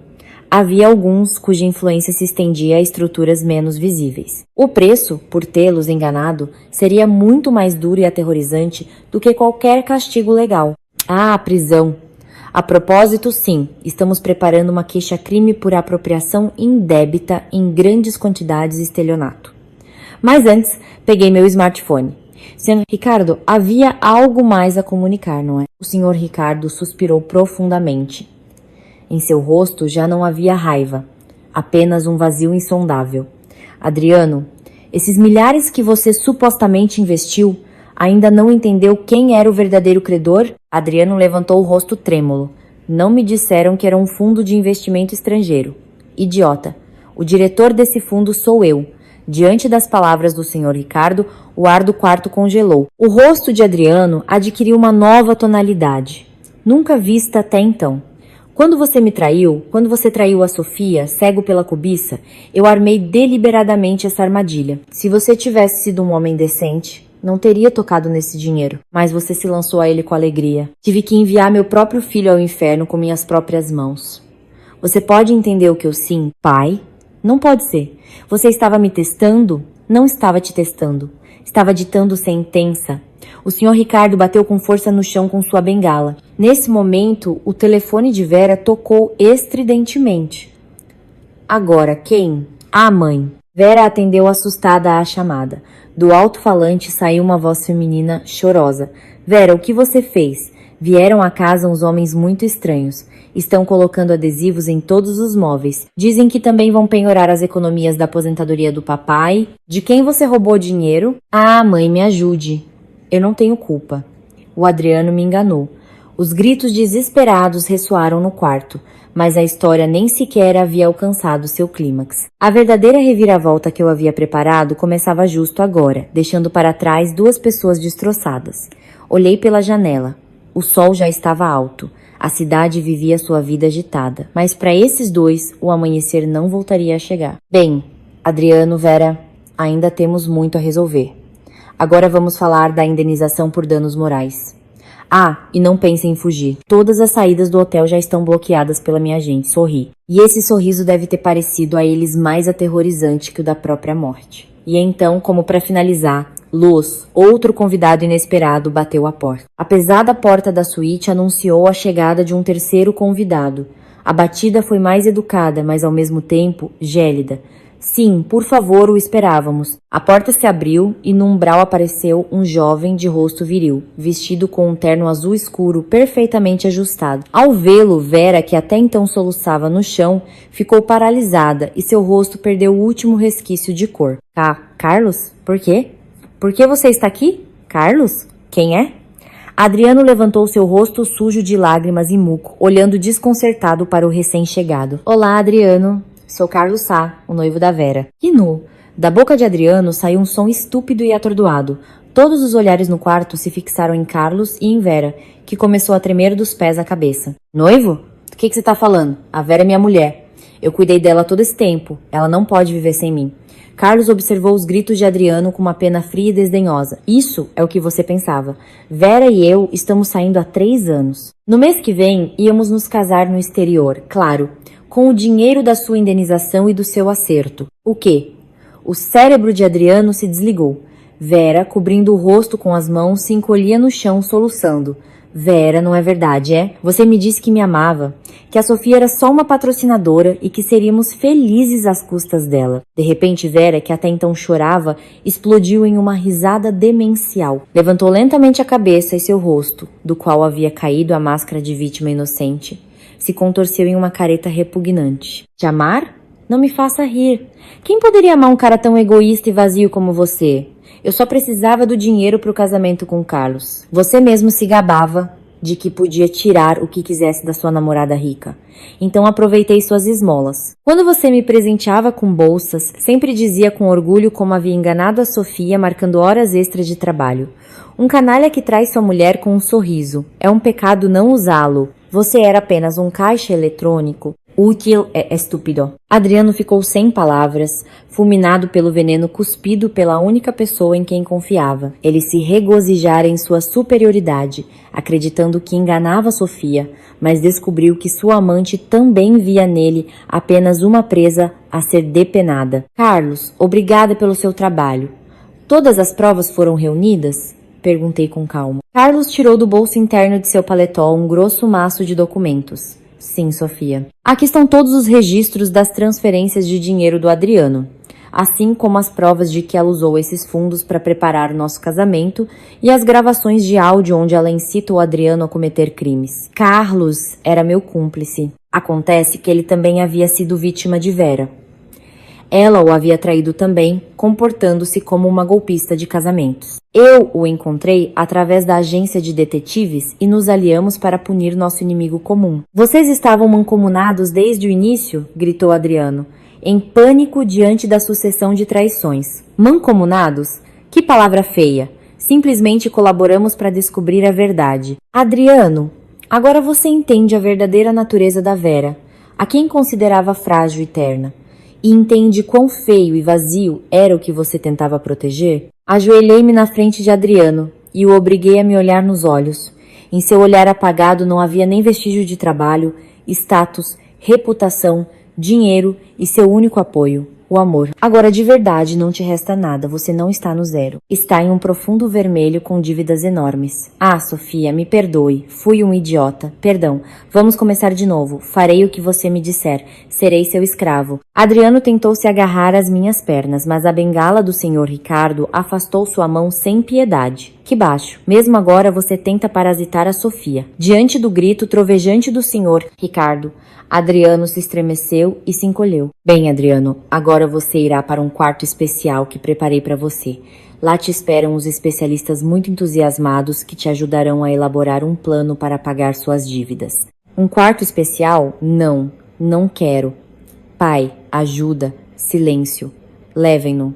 havia alguns cuja influência se estendia a estruturas menos visíveis. O preço, por tê-los enganado, seria muito mais duro e aterrorizante do que qualquer castigo legal. Ah, a prisão! A propósito, sim, estamos preparando uma queixa-crime por apropriação indébita em grandes quantidades e estelionato. Mas antes, peguei meu smartphone. Senhor Ricardo, havia algo mais a comunicar, não é? O senhor Ricardo suspirou profundamente. Em seu rosto já não havia raiva, apenas um vazio insondável. Adriano, esses milhares que você supostamente investiu, ainda não entendeu quem era o verdadeiro credor? Adriano levantou o rosto trêmulo. Não me disseram que era um fundo de investimento estrangeiro. Idiota, o diretor desse fundo sou eu. Diante das palavras do senhor Ricardo, o ar do quarto congelou. O rosto de Adriano adquiriu uma nova tonalidade, nunca vista até então. Quando você me traiu, quando você traiu a Sofia, cego pela cobiça, eu armei deliberadamente essa armadilha. Se você tivesse sido um homem decente, não teria tocado nesse dinheiro, mas você se lançou a ele com alegria. Tive que enviar meu próprio filho ao inferno com minhas próprias mãos. Você pode entender o que eu sinto, pai? Não pode ser. Você estava me testando? Não estava te testando. Estava ditando sentença. O senhor Ricardo bateu com força no chão com sua bengala. Nesse momento, o telefone de Vera tocou estridentemente. Agora, quem? A mãe. Vera atendeu assustada à chamada. Do alto-falante saiu uma voz feminina chorosa. Vera, o que você fez? Vieram à casa uns homens muito estranhos. Estão colocando adesivos em todos os móveis. Dizem que também vão penhorar as economias da aposentadoria do papai. De quem você roubou dinheiro? Ah, mãe, me ajude. Eu não tenho culpa. O Adriano me enganou. Os gritos desesperados ressoaram no quarto, mas a história nem sequer havia alcançado seu clímax. A verdadeira reviravolta que eu havia preparado começava justo agora, deixando para trás duas pessoas destroçadas. Olhei pela janela. O sol já estava alto. A cidade vivia sua vida agitada, mas para esses dois, o amanhecer não voltaria a chegar. Bem, Adriano, Vera, ainda temos muito a resolver. Agora vamos falar da indenização por danos morais. Ah, e não pensem em fugir. Todas as saídas do hotel já estão bloqueadas pela minha agente. Sorri. E esse sorriso deve ter parecido a eles mais aterrorizante que o da própria morte. E então, como para finalizar, Luz, outro convidado inesperado, bateu à porta. A pesada porta da suíte anunciou a chegada de um terceiro convidado. A batida foi mais educada, mas ao mesmo tempo gélida. Sim, por favor, o esperávamos. A porta se abriu e no umbral apareceu um jovem de rosto viril, vestido com um terno azul escuro perfeitamente ajustado. Ao vê-lo, Vera, que até então soluçava no chão, ficou paralisada e seu rosto perdeu o último resquício de cor. Carlos? Por quê? Por que você está aqui? Carlos? Quem é? Adriano levantou seu rosto sujo de lágrimas e muco, olhando desconcertado para o recém-chegado. Olá, Adriano. Sou Carlos Sá, o noivo da Vera. E nu, da boca de Adriano saiu um som estúpido e atordoado. Todos os olhares no quarto se fixaram em Carlos e em Vera, que começou a tremer dos pés à cabeça. Noivo? Do que você tá falando? A Vera é minha mulher. Eu cuidei dela todo esse tempo. Ela não pode viver sem mim. Carlos observou os gritos de Adriano com uma pena fria e desdenhosa. Isso é o que você pensava. Vera e eu estamos saindo há 3 anos. No mês que vem, íamos nos casar no exterior, claro, com o dinheiro da sua indenização e do seu acerto. O quê? O cérebro de Adriano se desligou. Vera, cobrindo o rosto com as mãos, se encolhia no chão, soluçando. Vera, não é verdade, é? Você me disse que me amava, que a Sofia era só uma patrocinadora e que seríamos felizes às custas dela. De repente, Vera, que até então chorava, explodiu em uma risada demencial. Levantou lentamente a cabeça e seu rosto, do qual havia caído a máscara de vítima inocente, se contorceu em uma careta repugnante. Te amar? Não me faça rir. Quem poderia amar um cara tão egoísta e vazio como você? Eu só precisava do dinheiro para o casamento com Carlos. Você mesmo se gabava de que podia tirar o que quisesse da sua namorada rica. Então aproveitei suas esmolas. Quando você me presenteava com bolsas, sempre dizia com orgulho como havia enganado a Sofia, marcando horas extras de trabalho. Um canalha que traz sua mulher com um sorriso. É um pecado não usá-lo. Você era apenas um caixa eletrônico. Útil é estúpido. Adriano ficou sem palavras, fulminado pelo veneno cuspido pela única pessoa em quem confiava. Ele se regozijara em sua superioridade, acreditando que enganava Sofia, mas descobriu que sua amante também via nele apenas uma presa a ser depenada. Carlos, obrigada pelo seu trabalho. Todas as provas foram reunidas? Perguntei com calma. Carlos tirou do bolso interno de seu paletó um grosso maço de documentos. Sim, Sofia. Aqui estão todos os registros das transferências de dinheiro do Adriano, assim como as provas de que ela usou esses fundos para preparar o nosso casamento e as gravações de áudio onde ela incita o Adriano a cometer crimes. Carlos era meu cúmplice. Acontece que ele também havia sido vítima de Vera. Ela o havia traído também, comportando-se como uma golpista de casamentos. Eu o encontrei através da agência de detetives e nos aliamos para punir nosso inimigo comum. Vocês estavam mancomunados desde o início? Gritou Adriano, em pânico diante da sucessão de traições. Mancomunados? Que palavra feia! Simplesmente colaboramos para descobrir a verdade. Adriano, agora você entende a verdadeira natureza da Vera, a quem considerava frágil e terna. E entende quão feio e vazio era o que você tentava proteger? Ajoelhei-me na frente de Adriano e o obriguei a me olhar nos olhos. Em seu olhar apagado não havia nem vestígio de trabalho, status, reputação, dinheiro e seu único apoio, o amor. Agora de verdade não te resta nada, você não está no zero. Está em um profundo vermelho com dívidas enormes. Ah, Sofia, me perdoe, fui um idiota. Perdão, vamos começar de novo. Farei o que você me disser. Serei seu escravo. Adriano tentou se agarrar às minhas pernas, mas a bengala do senhor Ricardo afastou sua mão sem piedade. Que baixo. Mesmo agora você tenta parasitar a Sofia. Diante do grito trovejante do senhor Ricardo, Adriano se estremeceu e se encolheu. Bem, Adriano, agora você irá para um quarto especial que preparei para você. Lá te esperam os especialistas muito entusiasmados que te ajudarão a elaborar um plano para pagar suas dívidas. Um quarto especial? Não, não quero. Pai, ajuda, silêncio. Levem-no.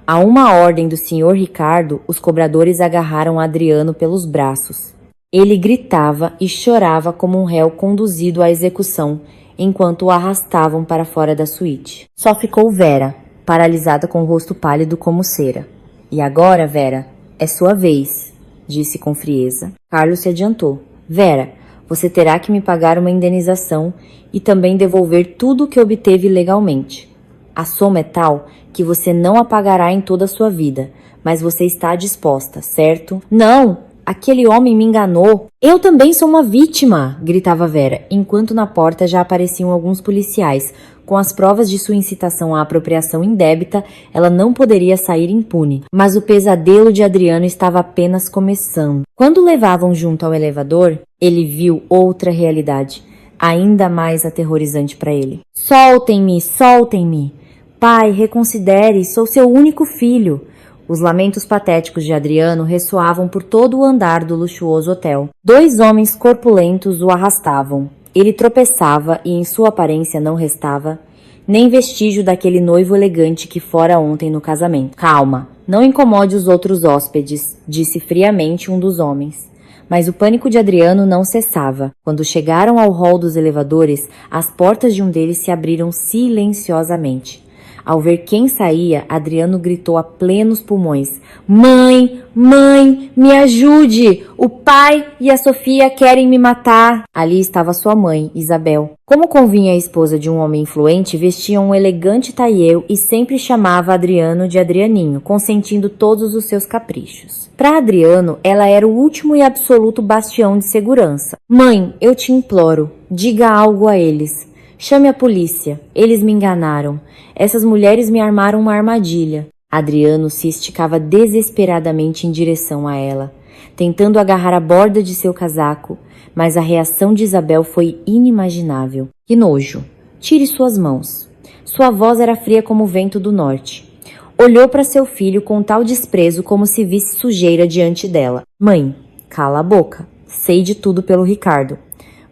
A uma ordem do senhor Ricardo, os cobradores agarraram Adriano pelos braços. Ele gritava e chorava como um réu conduzido à execução, enquanto o arrastavam para fora da suíte. Só ficou Vera, paralisada com o rosto pálido como cera. E agora, Vera, é sua vez, disse com frieza. Carlos se adiantou. Vera, você terá que me pagar uma indenização e também devolver tudo o que obteve legalmente. A soma é tal que você não a pagará em toda a sua vida, mas você está disposta, certo? Não! Aquele homem me enganou. Eu também sou uma vítima, gritava Vera, enquanto na porta já apareciam alguns policiais. Com as provas de sua incitação à apropriação indébita, ela não poderia sair impune. Mas o pesadelo de Adriano estava apenas começando. Quando o levavam junto ao elevador, ele viu outra realidade, ainda mais aterrorizante para ele. Soltem-me, soltem-me! Pai, reconsidere, sou seu único filho. Os lamentos patéticos de Adriano ressoavam por todo o andar do luxuoso hotel. 2 homens corpulentos o arrastavam. Ele tropeçava e em sua aparência não restava nem vestígio daquele noivo elegante que fora ontem no casamento. Calma, não incomode os outros hóspedes, disse friamente um dos homens. Mas o pânico de Adriano não cessava. Quando chegaram ao hall dos elevadores, as portas de um deles se abriram silenciosamente. Ao ver quem saía, Adriano gritou a plenos pulmões: Mãe! Mãe! Me ajude! O pai e a Sofia querem me matar! Ali estava sua mãe, Isabel. Como convinha a esposa de um homem influente, vestia um elegante tailleur e sempre chamava Adriano de Adrianinho, consentindo todos os seus caprichos. Para Adriano, ela era o último e absoluto bastião de segurança. Mãe, eu te imploro, diga algo a eles. Chame a polícia. Eles me enganaram. Essas mulheres me armaram uma armadilha. Adriano se esticava desesperadamente em direção a ela, tentando agarrar a borda de seu casaco, mas a reação de Isabel foi inimaginável. Que nojo! Tire suas mãos. Sua voz era fria como o vento do norte. Olhou para seu filho com tal desprezo como se visse sujeira diante dela. Mãe, cala a boca. Sei de tudo pelo Ricardo.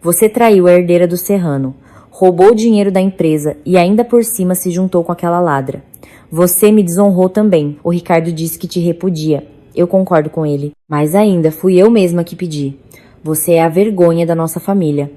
Você traiu a herdeira do Serrano. Roubou o dinheiro da empresa e ainda por cima se juntou com aquela ladra. Você me desonrou também. O Ricardo disse que te repudia. Eu concordo com ele. Mas ainda fui eu mesma que pedi. Você é a vergonha da nossa família.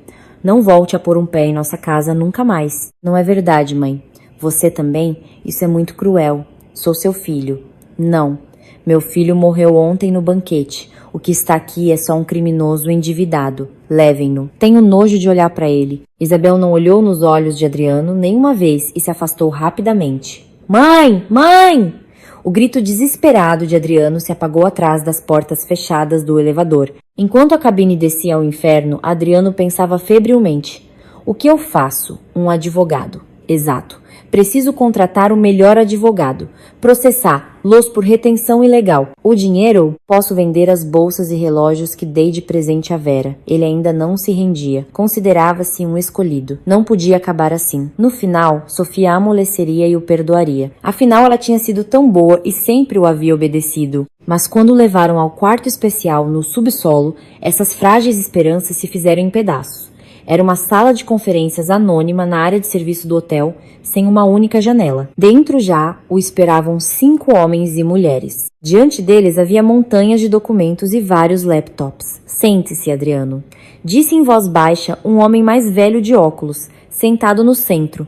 Não volte a pôr um pé em nossa casa nunca mais. Não é verdade, mãe. Você também? Isso é muito cruel. Sou seu filho. Não. Meu filho morreu ontem no banquete. O que está aqui é só um criminoso endividado. Levem-no. Tenho nojo de olhar para ele. Isabel não olhou nos olhos de Adriano nenhuma vez e se afastou rapidamente. Mãe! Mãe! O grito desesperado de Adriano se apagou atrás das portas fechadas do elevador. Enquanto a cabine descia ao inferno, Adriano pensava febrilmente. O que eu faço? Um advogado. Exato. Preciso contratar o melhor advogado. Processar-los por retenção ilegal. O dinheiro? Posso vender as bolsas e relógios que dei de presente a Vera. Ele ainda não se rendia. Considerava-se um escolhido. Não podia acabar assim. No final, Sofia amoleceria e o perdoaria. Afinal, ela tinha sido tão boa e sempre o havia obedecido. Mas quando o levaram ao quarto especial no subsolo, essas frágeis esperanças se fizeram em pedaços. Era uma sala de conferências anônima na área de serviço do hotel, sem uma única janela. Dentro já o esperavam 5 homens e mulheres. Diante deles havia montanhas de documentos e vários laptops. Sente-se, Adriano, disse em voz baixa um homem mais velho de óculos, sentado no centro.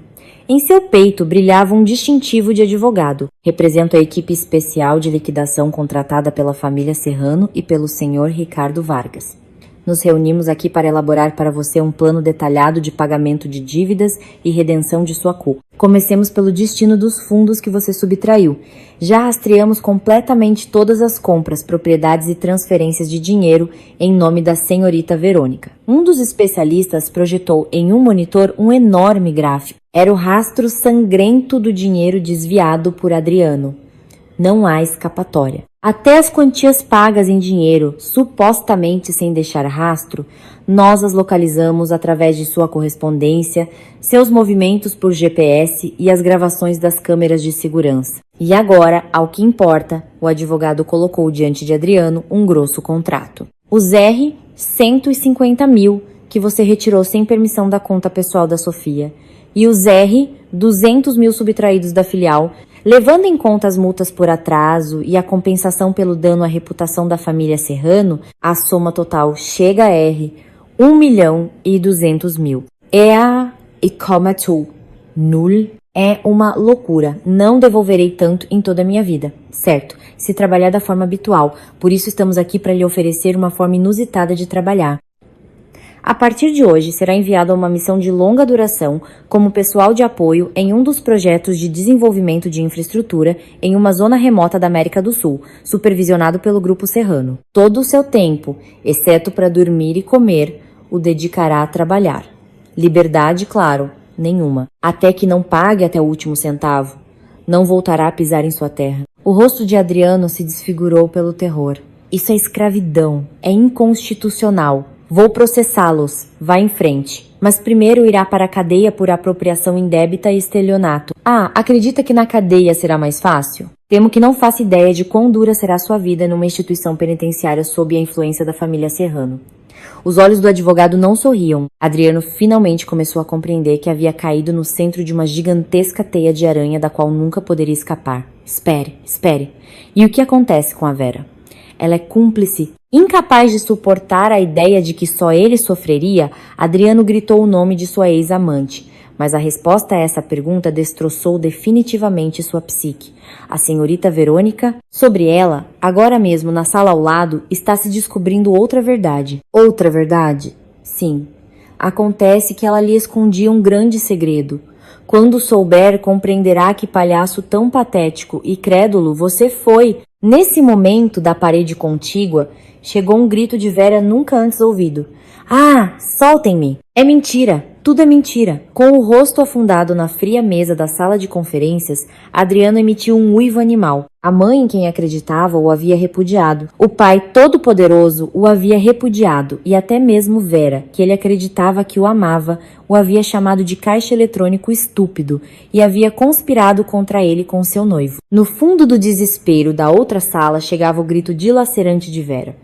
Em seu peito brilhava um distintivo de advogado. Represento a equipe especial de liquidação contratada pela família Serrano e pelo senhor Ricardo Vargas. Nos reunimos aqui para elaborar para você um plano detalhado de pagamento de dívidas e redenção de sua culpa. Comecemos pelo destino dos fundos que você subtraiu. Já rastreamos completamente todas as compras, propriedades e transferências de dinheiro em nome da senhorita Verônica. Um dos especialistas projetou em um monitor um enorme gráfico. Era o rastro sangrento do dinheiro desviado por Adriano. Não há escapatória. Até as quantias pagas em dinheiro, supostamente sem deixar rastro, nós as localizamos através de sua correspondência, seus movimentos por GPS e as gravações das câmeras de segurança. E agora, ao que importa, o advogado colocou diante de Adriano um grosso contrato. Os R, 150 mil, que você retirou sem permissão da conta pessoal da Sofia. E os R, 200 mil subtraídos da filial, levando em conta as multas por atraso e a compensação pelo dano à reputação da família Serrano, a soma total chega a R$ 1.200.000. E como tu, null. É uma loucura. Não devolverei tanto em toda a minha vida. Certo, se trabalhar da forma habitual. Por isso estamos aqui para lhe oferecer uma forma inusitada de trabalhar. A partir de hoje, será enviada uma missão de longa duração como pessoal de apoio em um dos projetos de desenvolvimento de infraestrutura em uma zona remota da América do Sul, supervisionado pelo Grupo Serrano. Todo o seu tempo, exceto para dormir e comer, o dedicará a trabalhar. Liberdade, claro, nenhuma. Até que não pague até o último centavo. Não voltará a pisar em sua terra. O rosto de Adriano se desfigurou pelo terror. Isso é escravidão. É inconstitucional. Vou processá-los. Vá em frente. Mas primeiro irá para a cadeia por apropriação indébita e estelionato. Ah, acredita que na cadeia será mais fácil? Temo que não faça ideia de quão dura será sua vida numa instituição penitenciária sob a influência da família Serrano. Os olhos do advogado não sorriam. Adriano finalmente começou a compreender que havia caído no centro de uma gigantesca teia de aranha da qual nunca poderia escapar. Espere, espere. E o que acontece com a Vera? Ela é cúmplice. Incapaz de suportar a ideia de que só ele sofreria, Adriano gritou o nome de sua ex-amante. Mas a resposta a essa pergunta destroçou definitivamente sua psique. A senhorita Verônica, sobre ela, agora mesmo na sala ao lado, está se descobrindo outra verdade. Outra verdade? Sim. Acontece que ela lhe escondia um grande segredo. Quando souber, compreenderá que palhaço tão patético e crédulo você foi. Nesse momento da parede contígua, chegou um grito de Vera nunca antes ouvido. Ah, soltem-me! É mentira! Tudo é mentira! Com o rosto afundado na fria mesa da sala de conferências, Adriano emitiu um uivo animal. A mãe em quem acreditava o havia repudiado. O pai todo-poderoso o havia repudiado. E até mesmo Vera, que ele acreditava que o amava, o havia chamado de caixa eletrônico estúpido e havia conspirado contra ele com seu noivo. No fundo do desespero da outra sala chegava o grito dilacerante de Vera.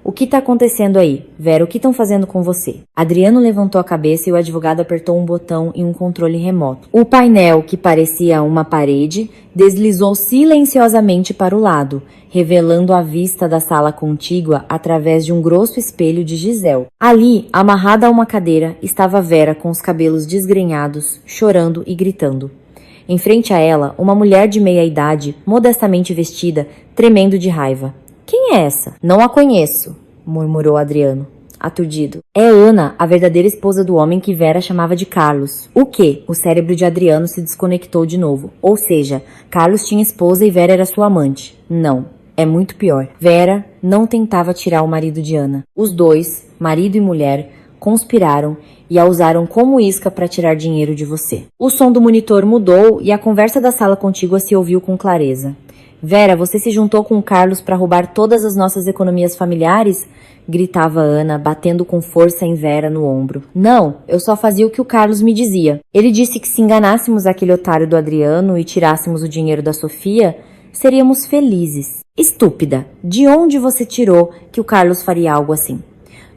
O que está acontecendo aí? Vera, o que estão fazendo com você? Adriano levantou a cabeça e o advogado apertou um botão em um controle remoto. O painel, que parecia uma parede, deslizou silenciosamente para o lado, revelando a vista da sala contígua através de um grosso espelho de Gisele. Ali, amarrada a uma cadeira, estava Vera com os cabelos desgrenhados, chorando e gritando. Em frente a ela, uma mulher de meia-idade, modestamente vestida, tremendo de raiva. Quem é essa? Não a conheço, murmurou Adriano, aturdido. É Ana, a verdadeira esposa do homem que Vera chamava de Carlos. O quê? O cérebro de Adriano se desconectou de novo. Ou seja, Carlos tinha esposa e Vera era sua amante. Não, é muito pior. Vera não tentava tirar o marido de Ana. Os dois, marido e mulher, conspiraram e a usaram como isca para tirar dinheiro de você. O som do monitor mudou e a conversa da sala contígua se ouviu com clareza. Vera, você se juntou com o Carlos para roubar todas as nossas economias familiares? Gritava Ana, batendo com força em Vera no ombro. Não, eu só fazia o que o Carlos me dizia. Ele disse que se enganássemos aquele otário do Adriano e tirássemos o dinheiro da Sofia, seríamos felizes. Estúpida, de onde você tirou que o Carlos faria algo assim?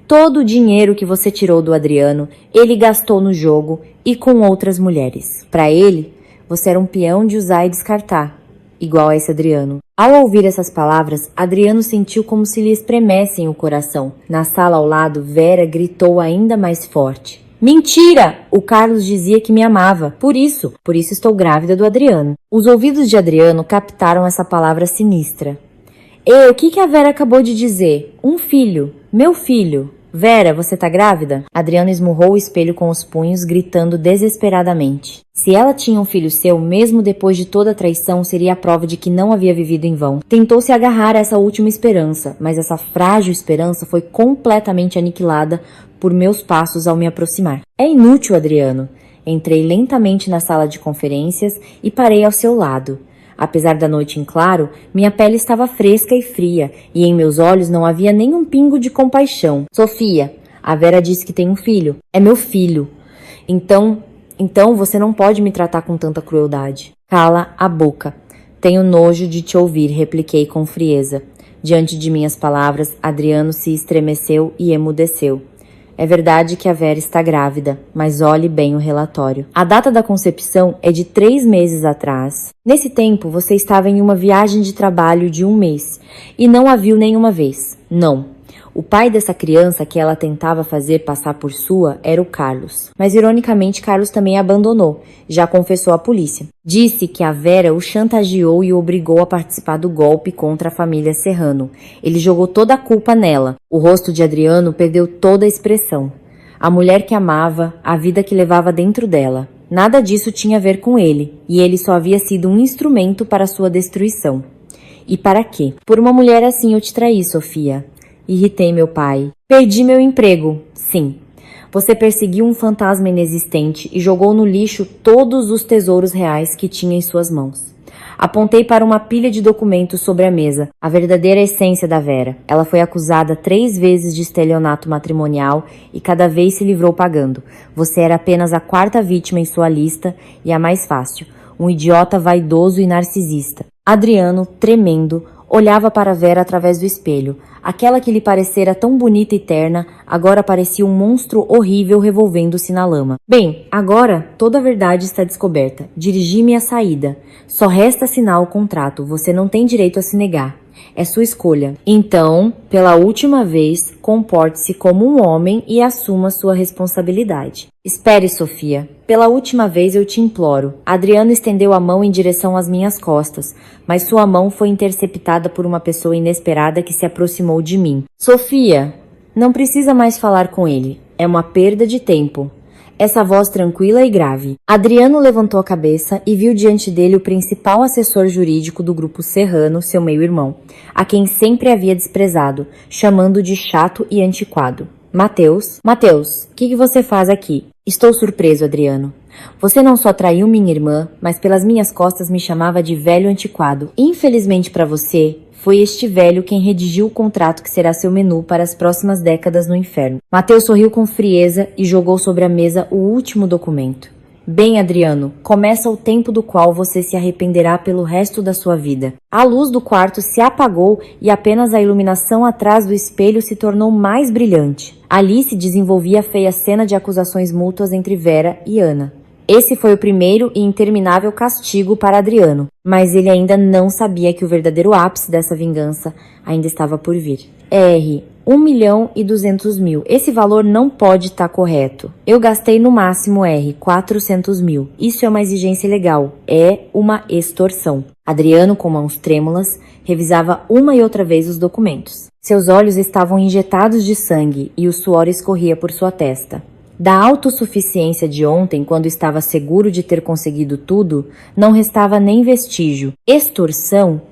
Todo o dinheiro que você tirou do Adriano, ele gastou no jogo e com outras mulheres. Para ele, você era um peão de usar e descartar. Igual a esse Adriano. Ao ouvir essas palavras, Adriano sentiu como se lhe espremessem o coração. Na sala ao lado, Vera gritou ainda mais forte. Mentira! O Carlos dizia que me amava. Por isso estou grávida do Adriano. Os ouvidos de Adriano captaram essa palavra sinistra. Ei, o que a Vera acabou de dizer? Um filho. Meu filho. Vera, você tá grávida? Adriano esmurrou o espelho com os punhos, gritando desesperadamente. Se ela tinha um filho seu, mesmo depois de toda a traição, seria a prova de que não havia vivido em vão. Tentou se agarrar a essa última esperança, mas essa frágil esperança foi completamente aniquilada por meus passos ao me aproximar. É inútil, Adriano. Entrei lentamente na sala de conferências e parei ao seu lado. Apesar da noite em claro, minha pele estava fresca e fria, e em meus olhos não havia nem um pingo de compaixão. Sofia, a Vera disse que tem um filho. É meu filho. Então você não pode me tratar com tanta crueldade. Cala a boca. Tenho nojo de te ouvir, repliquei com frieza. Diante de minhas palavras, Adriano se estremeceu e emudeceu. É verdade que a Vera está grávida, mas olhe bem o relatório. A data da concepção é de 3 meses atrás. Nesse tempo, você estava em uma viagem de trabalho de 1 mês e não a viu nenhuma vez. Não. O pai dessa criança que ela tentava fazer passar por sua era o Carlos. Mas, ironicamente, Carlos também a abandonou. Já confessou à polícia. Disse que a Vera o chantageou e o obrigou a participar do golpe contra a família Serrano. Ele jogou toda a culpa nela. O rosto de Adriano perdeu toda a expressão. A mulher que amava, a vida que levava dentro dela. Nada disso tinha a ver com ele, e ele só havia sido um instrumento para sua destruição. E para quê? Por uma mulher assim eu te traí, Sofia. Irritei meu pai. Perdi meu emprego. Sim. Você perseguiu um fantasma inexistente e jogou no lixo todos os tesouros reais que tinha em suas mãos. Apontei para uma pilha de documentos sobre a mesa, a verdadeira essência da Vera. Ela foi acusada 3 vezes de estelionato matrimonial e cada vez se livrou pagando. Você era apenas a 4ª vítima em sua lista e a mais fácil. Um idiota vaidoso e narcisista. Adriano, tremendo, olhava para Vera através do espelho. Aquela que lhe parecera tão bonita e terna, agora parecia um monstro horrível revolvendo-se na lama. Bem, agora toda a verdade está descoberta. Dirigi-me à saída. Só resta assinar o contrato, você não tem direito a se negar. É sua escolha. Então, pela última vez, comporte-se como um homem e assuma sua responsabilidade. Espere, Sofia. Pela última vez eu te imploro. Adriano estendeu a mão em direção às minhas costas, mas sua mão foi interceptada por uma pessoa inesperada que se aproximou de mim. Sofia, não precisa mais falar com ele. É uma perda de tempo. Essa voz tranquila e grave. Adriano levantou a cabeça e viu diante dele o principal assessor jurídico do grupo Serrano, seu meio-irmão, a quem sempre havia desprezado, chamando de chato e antiquado. Mateus, o que você faz aqui? Estou surpreso, Adriano. Você não só traiu minha irmã, mas pelas minhas costas me chamava de velho antiquado. Infelizmente para você, foi este velho quem redigiu o contrato que será seu menu para as próximas décadas no inferno. Mateus sorriu com frieza e jogou sobre a mesa o último documento. Bem, Adriano, começa o tempo do qual você se arrependerá pelo resto da sua vida. A luz do quarto se apagou e apenas a iluminação atrás do espelho se tornou mais brilhante. Ali se desenvolvia a feia cena de acusações mútuas entre Vera e Ana. Esse foi o primeiro e interminável castigo para Adriano, mas ele ainda não sabia que o verdadeiro ápice dessa vingança ainda estava por vir. R. 1.200.000. Esse valor não pode estar correto. Eu gastei no máximo R. 400.000. Isso é uma exigência legal. É uma extorsão. Adriano, com mãos trêmulas, revisava uma e outra vez os documentos. Seus olhos estavam injetados de sangue e o suor escorria por sua testa. Da autossuficiência de ontem, quando estava seguro de ter conseguido tudo, não restava nem vestígio. Extorsão?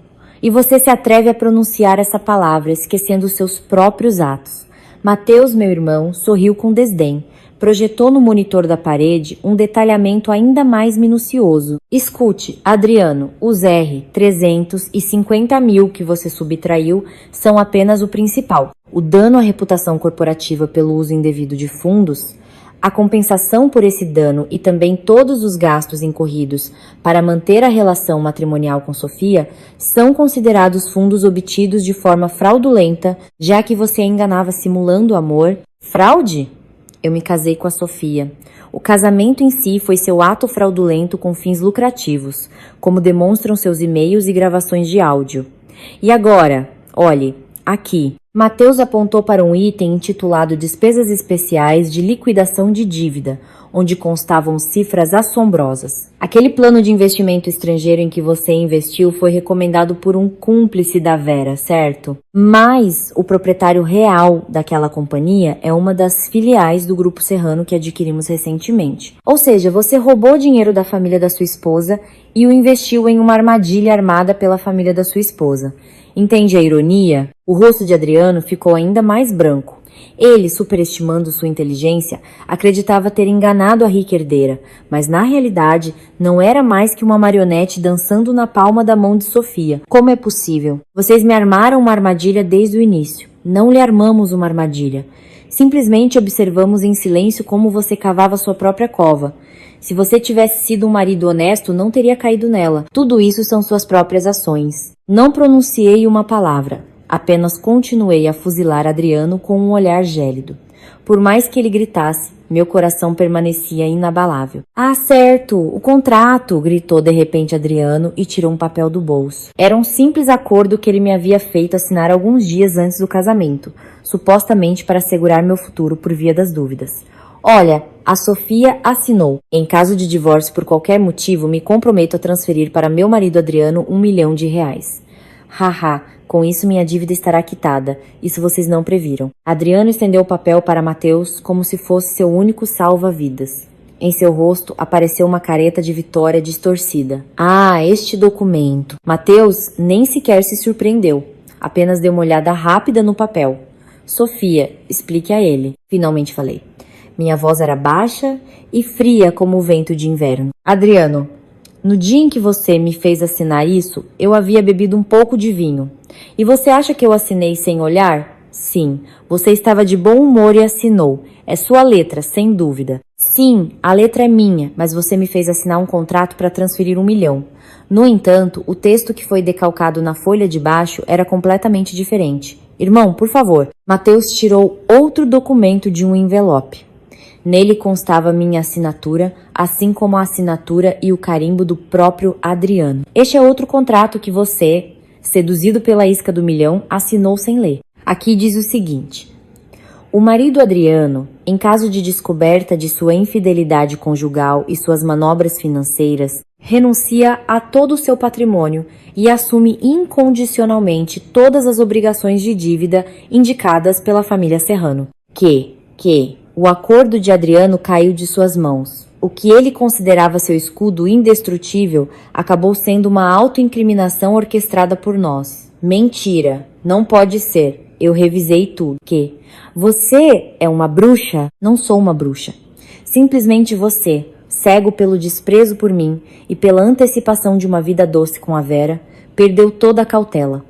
E você se atreve a pronunciar essa palavra, esquecendo seus próprios atos. Mateus, meu irmão, sorriu com desdém. Projetou no monitor da parede um detalhamento ainda mais minucioso. Escute, Adriano, os R. 350.000 que você subtraiu são apenas o principal. O dano à reputação corporativa pelo uso indevido de fundos, a compensação por esse dano e também todos os gastos incorridos para manter a relação matrimonial com Sofia são considerados fundos obtidos de forma fraudulenta, já que você a enganava simulando amor. Fraude? Eu me casei com a Sofia. O casamento em si foi seu ato fraudulento com fins lucrativos, como demonstram seus e-mails e gravações de áudio. E agora, olhe, aqui. Mateus apontou para um item intitulado Despesas Especiais de Liquidação de Dívida, onde constavam cifras assombrosas. Aquele plano de investimento estrangeiro em que você investiu foi recomendado por um cúmplice da Vera, certo? Mas o proprietário real daquela companhia é uma das filiais do Grupo Serrano que adquirimos recentemente. Ou seja, você roubou dinheiro da família da sua esposa e o investiu em uma armadilha armada pela família da sua esposa. Entende a ironia? O rosto de Adriano ficou ainda mais branco. Ele, superestimando sua inteligência, acreditava ter enganado a rica herdeira, mas na realidade não era mais que uma marionete dançando na palma da mão de Sofia. Como é possível? Vocês me armaram uma armadilha desde o início. Não lhe armamos uma armadilha. Simplesmente observamos em silêncio como você cavava sua própria cova. Se você tivesse sido um marido honesto, não teria caído nela. Tudo isso são suas próprias ações. Não pronunciei uma palavra. Apenas continuei a fuzilar Adriano com um olhar gélido. Por mais que ele gritasse, meu coração permanecia inabalável. Ah, certo! O contrato! Gritou de repente Adriano e tirou um papel do bolso. Era um simples acordo que ele me havia feito assinar alguns dias antes do casamento, supostamente para assegurar meu futuro por via das dúvidas. Olha, a Sofia assinou. Em caso de divórcio por qualquer motivo, me comprometo a transferir para meu marido Adriano R$1 milhão. Haha, com isso minha dívida estará quitada. Isso vocês não previram. Adriano estendeu o papel para Mateus como se fosse seu único salva-vidas. Em seu rosto apareceu uma careta de vitória distorcida. Ah, este documento. Mateus nem sequer se surpreendeu. Apenas deu uma olhada rápida no papel. Sofia, explique a ele. Finalmente falei. Minha voz era baixa e fria como o vento de inverno. Adriano, no dia em que você me fez assinar isso, eu havia bebido um pouco de vinho. E você acha que eu assinei sem olhar? Sim, você estava de bom humor e assinou. É sua letra, sem dúvida. Sim, a letra é minha, mas você me fez assinar um contrato para transferir R$1 milhão. No entanto, o texto que foi decalcado na folha de baixo era completamente diferente. Irmão, por favor. Mateus tirou outro documento de um envelope. Nele constava minha assinatura, assim como a assinatura e o carimbo do próprio Adriano. Este é outro contrato que você... Seduzido pela isca do milhão, assinou sem ler. Aqui diz o seguinte: o marido Adriano, em caso de descoberta de sua infidelidade conjugal e suas manobras financeiras, renuncia a todo o seu patrimônio e assume incondicionalmente todas as obrigações de dívida indicadas pela família Serrano. O acordo de Adriano caiu de suas mãos. O que ele considerava seu escudo indestrutível acabou sendo uma autoincriminação orquestrada por nós. Mentira, não pode ser. Eu revisei tudo. Você é uma bruxa? Não sou uma bruxa. Simplesmente você, cego pelo desprezo por mim e pela antecipação de uma vida doce com a Vera, perdeu toda a cautela.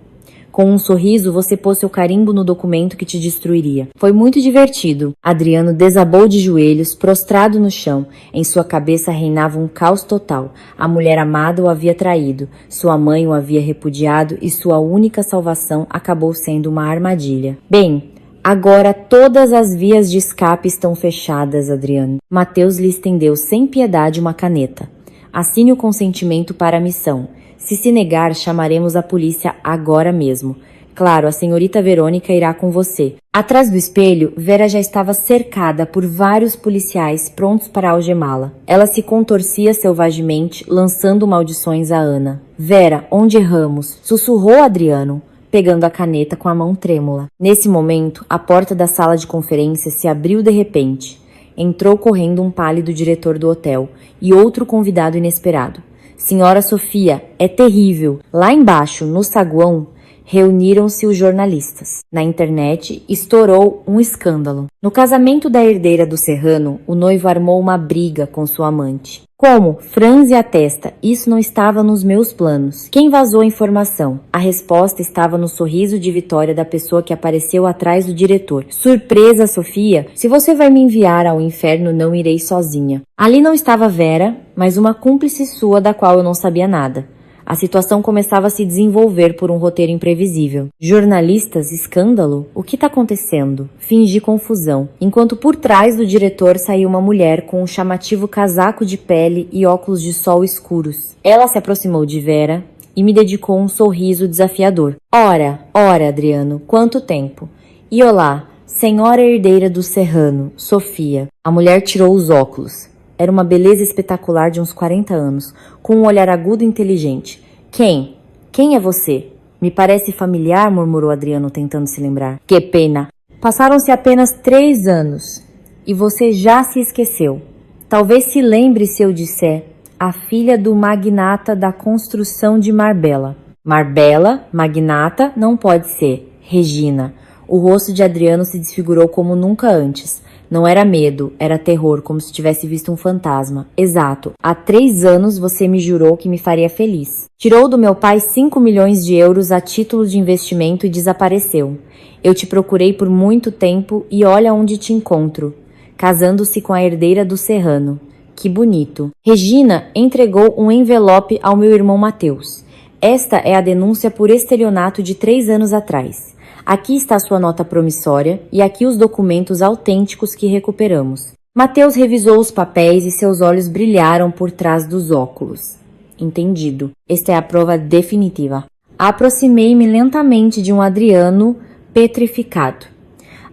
Com um sorriso, você pôs seu carimbo no documento que te destruiria. Foi muito divertido. Adriano desabou de joelhos, prostrado no chão. Em sua cabeça reinava um caos total. A mulher amada o havia traído, sua mãe o havia repudiado e sua única salvação acabou sendo uma armadilha. Bem, agora todas as vias de escape estão fechadas, Adriano. Mateus lhe estendeu sem piedade uma caneta. Assine o consentimento para a missão. Se negar, chamaremos a polícia agora mesmo. Claro, a senhorita Verônica irá com você. Atrás do espelho, Vera já estava cercada por vários policiais prontos para algemá-la. Ela se contorcia selvagemente, lançando maldições a Ana. Vera, onde erramos? Sussurrou Adriano, pegando a caneta com a mão trêmula. Nesse momento, a porta da sala de conferência se abriu de repente. Entrou correndo um pálido diretor do hotel e outro convidado inesperado. Senhora Sofia, é terrível. Lá embaixo, no saguão, reuniram-se os jornalistas. Na internet, estourou um escândalo. No casamento da herdeira do Serrano, o noivo armou uma briga com sua amante. Como? Franze a testa. Isso não estava nos meus planos. Quem vazou a informação? A resposta estava no sorriso de vitória da pessoa que apareceu atrás do diretor. Surpresa, Sofia! Se você vai me enviar ao inferno, não irei sozinha. Ali não estava Vera, mas uma cúmplice sua da qual eu não sabia nada. A situação começava a se desenvolver por um roteiro imprevisível. Jornalistas, escândalo? O que está acontecendo? Fingi confusão, enquanto por trás do diretor saiu uma mulher com um chamativo casaco de pele e óculos de sol escuros. Ela se aproximou de Vera e me dedicou um sorriso desafiador. Ora, Adriano, quanto tempo? E olá, senhora herdeira do Serrano, Sofia. A mulher tirou os óculos. Era uma beleza espetacular de uns 40 anos, com um olhar agudo e inteligente. Quem? Quem é você? Me parece familiar, murmurou Adriano, tentando se lembrar. Que pena. Passaram-se apenas 3 anos, e você já se esqueceu. Talvez se lembre se eu disser, a filha do magnata da construção de Marbella. Marbella? Magnata? Não pode ser. Regina. O rosto de Adriano se desfigurou como nunca antes. Não era medo, era terror, como se tivesse visto um fantasma. Exato. Há 3 anos você me jurou que me faria feliz. Tirou do meu pai 5 milhões de euros a título de investimento e desapareceu. Eu te procurei por muito tempo e olha onde te encontro. Casando-se com a herdeira do Serrano. Que bonito. Regina entregou um envelope ao meu irmão Mateus. Esta é a denúncia por estelionato de 3 anos atrás. Aqui está sua nota promissória e aqui os documentos autênticos que recuperamos. Mateus revisou os papéis e seus olhos brilharam por trás dos óculos. Entendido. Esta é a prova definitiva. Aproximei-me lentamente de um Adriano petrificado.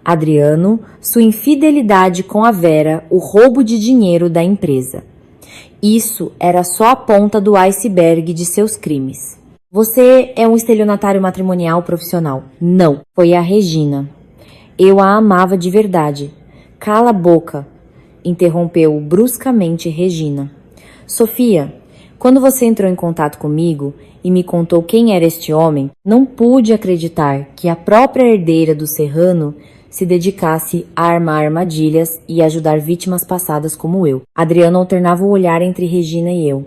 Adriano, sua infidelidade com a Vera, o roubo de dinheiro da empresa. Isso era só a ponta do iceberg de seus crimes. Você é um estelionatário matrimonial profissional. Não, foi a Regina. Eu a amava de verdade. Cala a boca, interrompeu bruscamente Regina. Sofia, quando você entrou em contato comigo e me contou quem era este homem, não pude acreditar que a própria herdeira do Serrano se dedicasse a armar armadilhas e ajudar vítimas passadas como eu. Adriano alternava o olhar entre Regina e eu.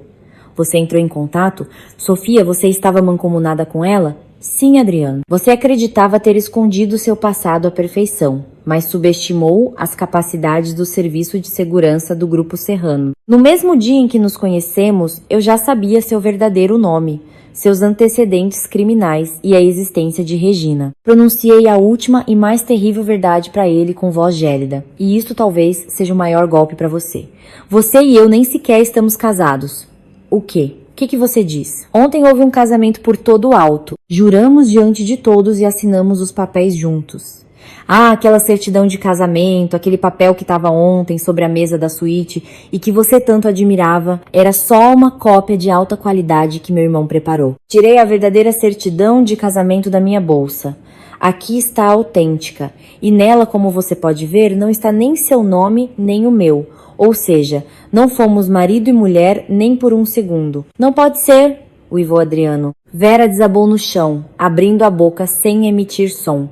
Você entrou em contato? Sofia, você estava mancomunada com ela? Sim, Adriano. Você acreditava ter escondido seu passado à perfeição, mas subestimou as capacidades do serviço de segurança do Grupo Serrano. No mesmo dia em que nos conhecemos, eu já sabia seu verdadeiro nome, seus antecedentes criminais e a existência de Regina. Pronunciei a última e mais terrível verdade para ele com voz gélida, e isto talvez seja o maior golpe para você. Você e eu nem sequer estamos casados. O quê? O que você diz? Ontem houve um casamento por todo o alto. Juramos diante de todos e assinamos os papéis juntos. Ah, aquela certidão de casamento, aquele papel que estava ontem sobre a mesa da suíte e que você tanto admirava, era só uma cópia de alta qualidade que meu irmão preparou. Tirei a verdadeira certidão de casamento da minha bolsa. Aqui está a autêntica, e nela, como você pode ver, não está nem seu nome, nem o meu. Ou seja, não fomos marido e mulher nem por um segundo. Não pode ser, uivou Adriano. Vera desabou no chão, abrindo a boca sem emitir som.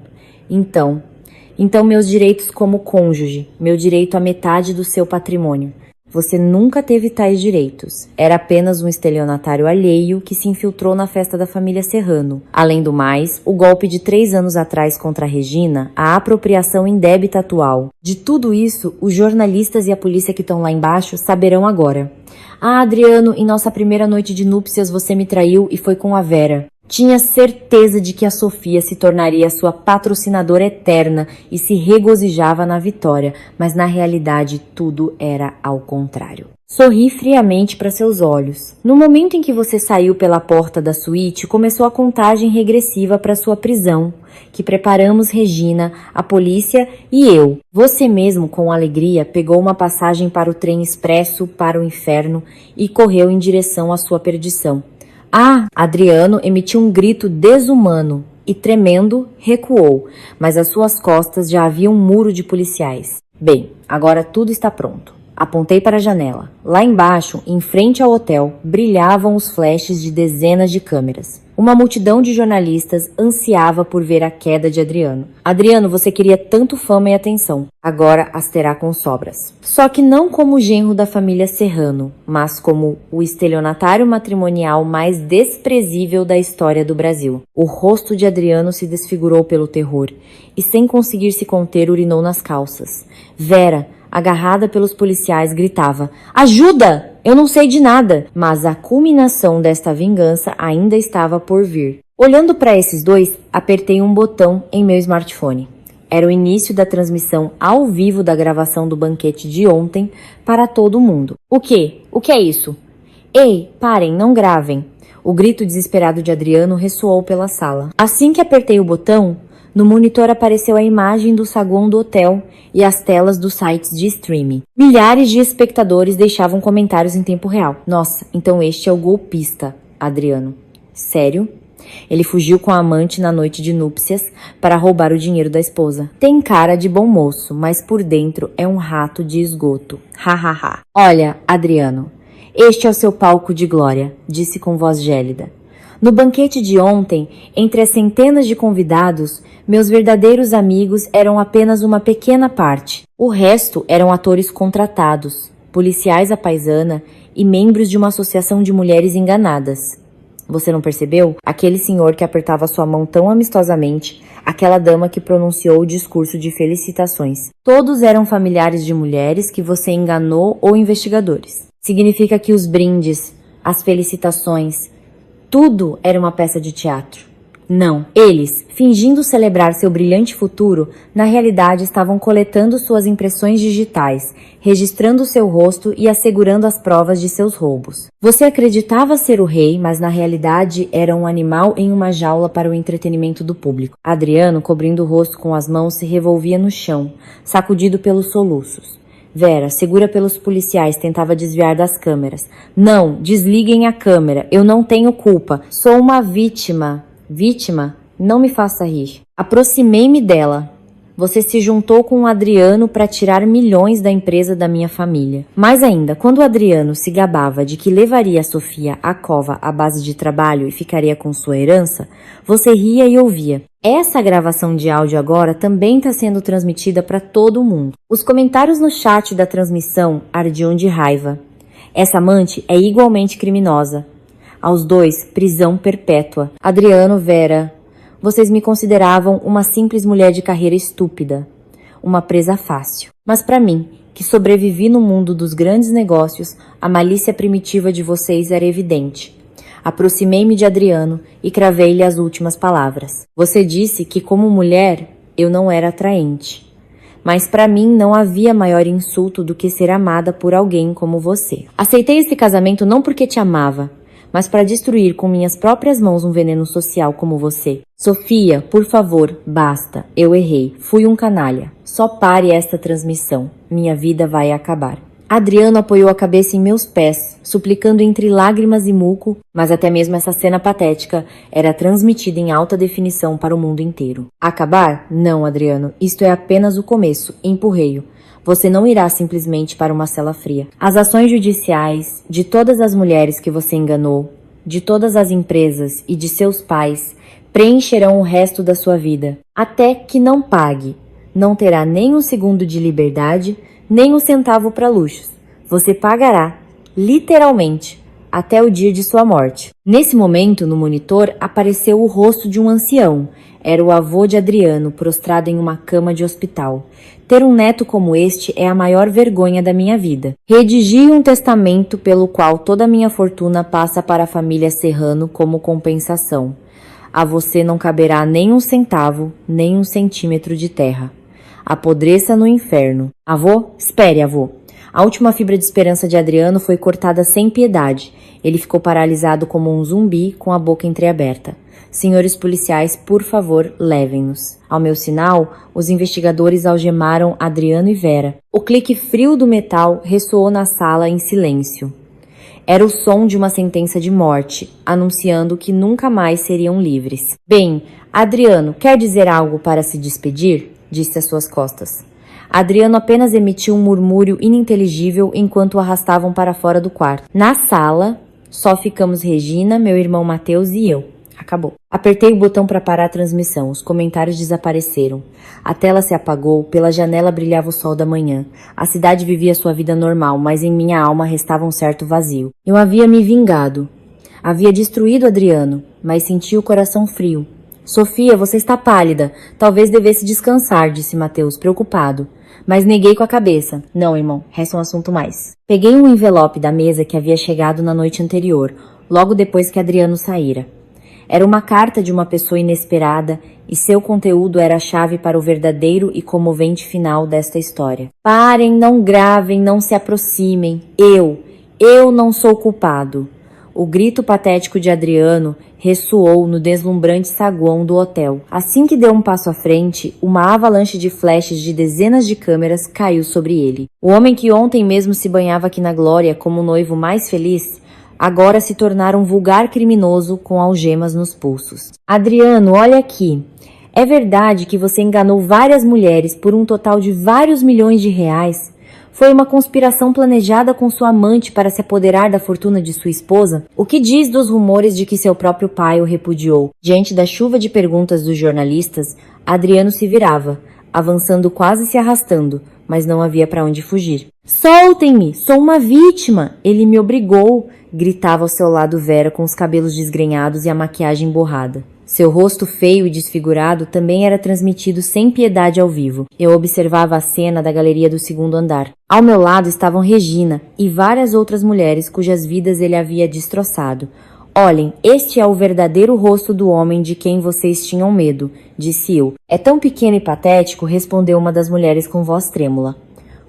Então meus direitos como cônjuge, meu direito à metade do seu patrimônio. Você nunca teve tais direitos. Era apenas um estelionatário alheio que se infiltrou na festa da família Serrano. Além do mais, o golpe de 3 anos atrás contra a Regina, a apropriação indébita atual. De tudo isso, os jornalistas e a polícia que estão lá embaixo saberão agora. Ah, Adriano, em nossa primeira noite de núpcias você me traiu e foi com a Vera. Tinha certeza de que a Sofia se tornaria sua patrocinadora eterna e se regozijava na vitória, mas na realidade tudo era ao contrário. Sorri friamente para seus olhos. No momento em que você saiu pela porta da suíte, começou a contagem regressiva para sua prisão, que preparamos Regina, a polícia e eu. Você mesmo, com alegria, pegou uma passagem para o trem expresso para o inferno e correu em direção à sua perdição. Ah! Adriano emitiu um grito desumano e, tremendo, recuou, mas às suas costas já havia um muro de policiais. Bem, agora tudo está pronto. Apontei para a janela. Lá embaixo, em frente ao hotel, brilhavam os flashes de dezenas de câmeras. Uma multidão de jornalistas ansiava por ver a queda de Adriano. Adriano, você queria tanto fama e atenção. Agora as terá com sobras. Só que não como genro da família Serrano, mas como o estelionatário matrimonial mais desprezível da história do Brasil. O rosto de Adriano se desfigurou pelo terror e, sem conseguir se conter, urinou nas calças. Vera, agarrada pelos policiais, gritava: "Ajuda! Eu não sei de nada!" Mas a culminação desta vingança ainda estava por vir. Olhando para esses dois, apertei um botão em meu smartphone. Era o início da transmissão ao vivo da gravação do banquete de ontem para todo mundo. O quê? O que é isso? Ei, parem, não gravem! O grito desesperado de Adriano ressoou pela sala. Assim que apertei o botão, no monitor apareceu a imagem do saguão do hotel e as telas dos sites de streaming. Milhares de espectadores deixavam comentários em tempo real. Nossa, então este é o golpista, Adriano. Sério? Ele fugiu com a amante na noite de núpcias para roubar o dinheiro da esposa. Tem cara de bom moço, mas por dentro é um rato de esgoto. Hahaha. Olha, Adriano, este é o seu palco de glória, disse com voz gélida. No banquete de ontem, entre as centenas de convidados, meus verdadeiros amigos eram apenas uma pequena parte. O resto eram atores contratados, policiais à paisana e membros de uma associação de mulheres enganadas. Você não percebeu? Aquele senhor que apertava sua mão tão amistosamente, aquela dama que pronunciou o discurso de felicitações. Todos eram familiares de mulheres que você enganou ou investigadores. Significa que os brindes, as felicitações, tudo era uma peça de teatro. Não, eles, fingindo celebrar seu brilhante futuro, na realidade estavam coletando suas impressões digitais, registrando seu rosto e assegurando as provas de seus roubos. Você acreditava ser o rei, mas na realidade era um animal em uma jaula para o entretenimento do público. Adriano, cobrindo o rosto com as mãos, se revolvia no chão, sacudido pelos soluços. Vera, segura pelos policiais, tentava desviar das câmeras. Não, desliguem a câmera, eu não tenho culpa, sou uma vítima. Vítima? Não me faça rir. Aproximei-me dela. Você se juntou com o Adriano para tirar milhões da empresa da minha família. Mais ainda, quando o Adriano se gabava de que levaria a Sofia à cova à base de trabalho e ficaria com sua herança, você ria e ouvia. Essa gravação de áudio agora também está sendo transmitida para todo mundo. Os comentários no chat da transmissão ardiam de raiva. Essa amante é igualmente criminosa. Aos dois, prisão perpétua. Adriano, Vera, vocês me consideravam uma simples mulher de carreira estúpida, uma presa fácil. Mas para mim, que sobrevivi no mundo dos grandes negócios, a malícia primitiva de vocês era evidente. Aproximei-me de Adriano e cravei-lhe as últimas palavras. Você disse que, como mulher, eu não era atraente. Mas para mim não havia maior insulto do que ser amada por alguém como você. Aceitei esse casamento não porque te amava, mas para destruir com minhas próprias mãos um veneno social como você. Sofia, por favor, basta. Eu errei. Fui um canalha. Só pare esta transmissão. Minha vida vai acabar. Adriano apoiou a cabeça em meus pés, suplicando entre lágrimas e muco, mas até mesmo essa cena patética era transmitida em alta definição para o mundo inteiro. Acabar? Não, Adriano. Isto é apenas o começo. Empurrei-o. Você não irá simplesmente para uma cela fria. As ações judiciais de todas as mulheres que você enganou, de todas as empresas e de seus pais preencherão o resto da sua vida, até que não pague. Não terá nem um segundo de liberdade, nem um centavo para luxos. Você pagará, literalmente, até o dia de sua morte. Nesse momento, no monitor, apareceu o rosto de um ancião. Era o avô de Adriano, prostrado em uma cama de hospital. Ter um neto como este é a maior vergonha da minha vida. Redigi um testamento pelo qual toda a minha fortuna passa para a família Serrano como compensação. A você não caberá nem um centavo, nem um centímetro de terra. Apodreça no inferno. Avô? Espere, avô. A última fibra de esperança de Adriano foi cortada sem piedade. Ele ficou paralisado como um zumbi, com a boca entreaberta. Senhores policiais, por favor, levem-nos. Ao meu sinal, os investigadores algemaram Adriano e Vera. O clique frio do metal ressoou na sala em silêncio. Era o som de uma sentença de morte, anunciando que nunca mais seriam livres. Bem, Adriano, quer dizer algo para se despedir? Disse às suas costas. Adriano apenas emitiu um murmúrio ininteligível enquanto o arrastavam para fora do quarto. Na sala, só ficamos Regina, meu irmão Mateus e eu. Acabou. Apertei o botão para parar a transmissão. Os comentários desapareceram. A tela se apagou. Pela janela brilhava o sol da manhã. A cidade vivia sua vida normal, mas em minha alma restava um certo vazio. Eu havia me vingado. Havia destruído Adriano, mas sentia o coração frio. Sofia, você está pálida. Talvez devesse descansar, disse Mateus, preocupado. Mas neguei com a cabeça. Não, irmão, resta um assunto mais. Peguei um envelope da mesa que havia chegado na noite anterior, logo depois que Adriano saíra. Era uma carta de uma pessoa inesperada e seu conteúdo era a chave para o verdadeiro e comovente final desta história. Parem, não gravem, não se aproximem. Eu não sou culpado. O grito patético de Adriano ressoou no deslumbrante saguão do hotel. Assim que deu um passo à frente, uma avalanche de flashes de dezenas de câmeras caiu sobre ele. O homem que ontem mesmo se banhava aqui na glória como o noivo mais feliz, agora se tornara um vulgar criminoso com algemas nos pulsos. Adriano, olha aqui. É verdade que você enganou várias mulheres por um total de vários milhões de reais? Foi uma conspiração planejada com sua amante para se apoderar da fortuna de sua esposa? O que diz dos rumores de que seu próprio pai o repudiou? Diante da chuva de perguntas dos jornalistas, Adriano se virava, avançando quase se arrastando, mas não havia para onde fugir. Soltem-me! Sou uma vítima! Ele me obrigou! Gritava ao seu lado Vera com os cabelos desgrenhados e a maquiagem borrada. Seu rosto feio e desfigurado também era transmitido sem piedade ao vivo. Eu observava a cena da galeria do segundo andar. Ao meu lado estavam Regina e várias outras mulheres cujas vidas ele havia destroçado. Olhem, este é o verdadeiro rosto do homem de quem vocês tinham medo, disse eu. É tão pequeno e patético, respondeu uma das mulheres com voz trêmula.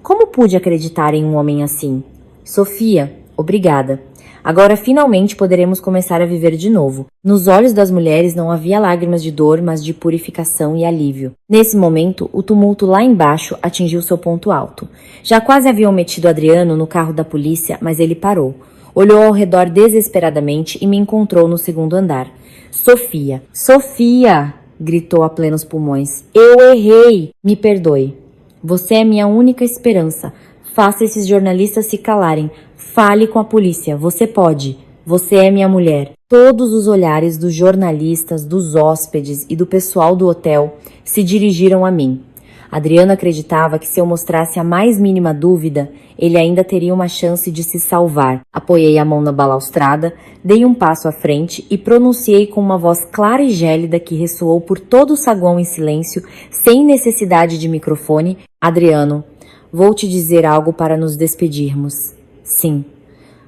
Como pude acreditar em um homem assim? Sofia, obrigada. Agora finalmente poderemos começar a viver de novo. Nos olhos das mulheres não havia lágrimas de dor, mas de purificação e alívio. Nesse momento, o tumulto lá embaixo atingiu seu ponto alto. Já quase haviam metido Adriano no carro da polícia, mas ele parou. Olhou ao redor desesperadamente e me encontrou no segundo andar. Sofia! Sofia! Gritou a plenos pulmões. Eu errei! Me perdoe. Você é minha única esperança. Faça esses jornalistas se calarem. Fale com a polícia, você pode. Você é minha mulher. Todos os olhares dos jornalistas, dos hóspedes e do pessoal do hotel se dirigiram a mim. Adriano acreditava que se eu mostrasse a mais mínima dúvida, ele ainda teria uma chance de se salvar. Apoiei a mão na balaustrada, dei um passo à frente e pronunciei com uma voz clara e gélida que ressoou por todo o saguão em silêncio, sem necessidade de microfone. Adriano, vou te dizer algo para nos despedirmos. Sim.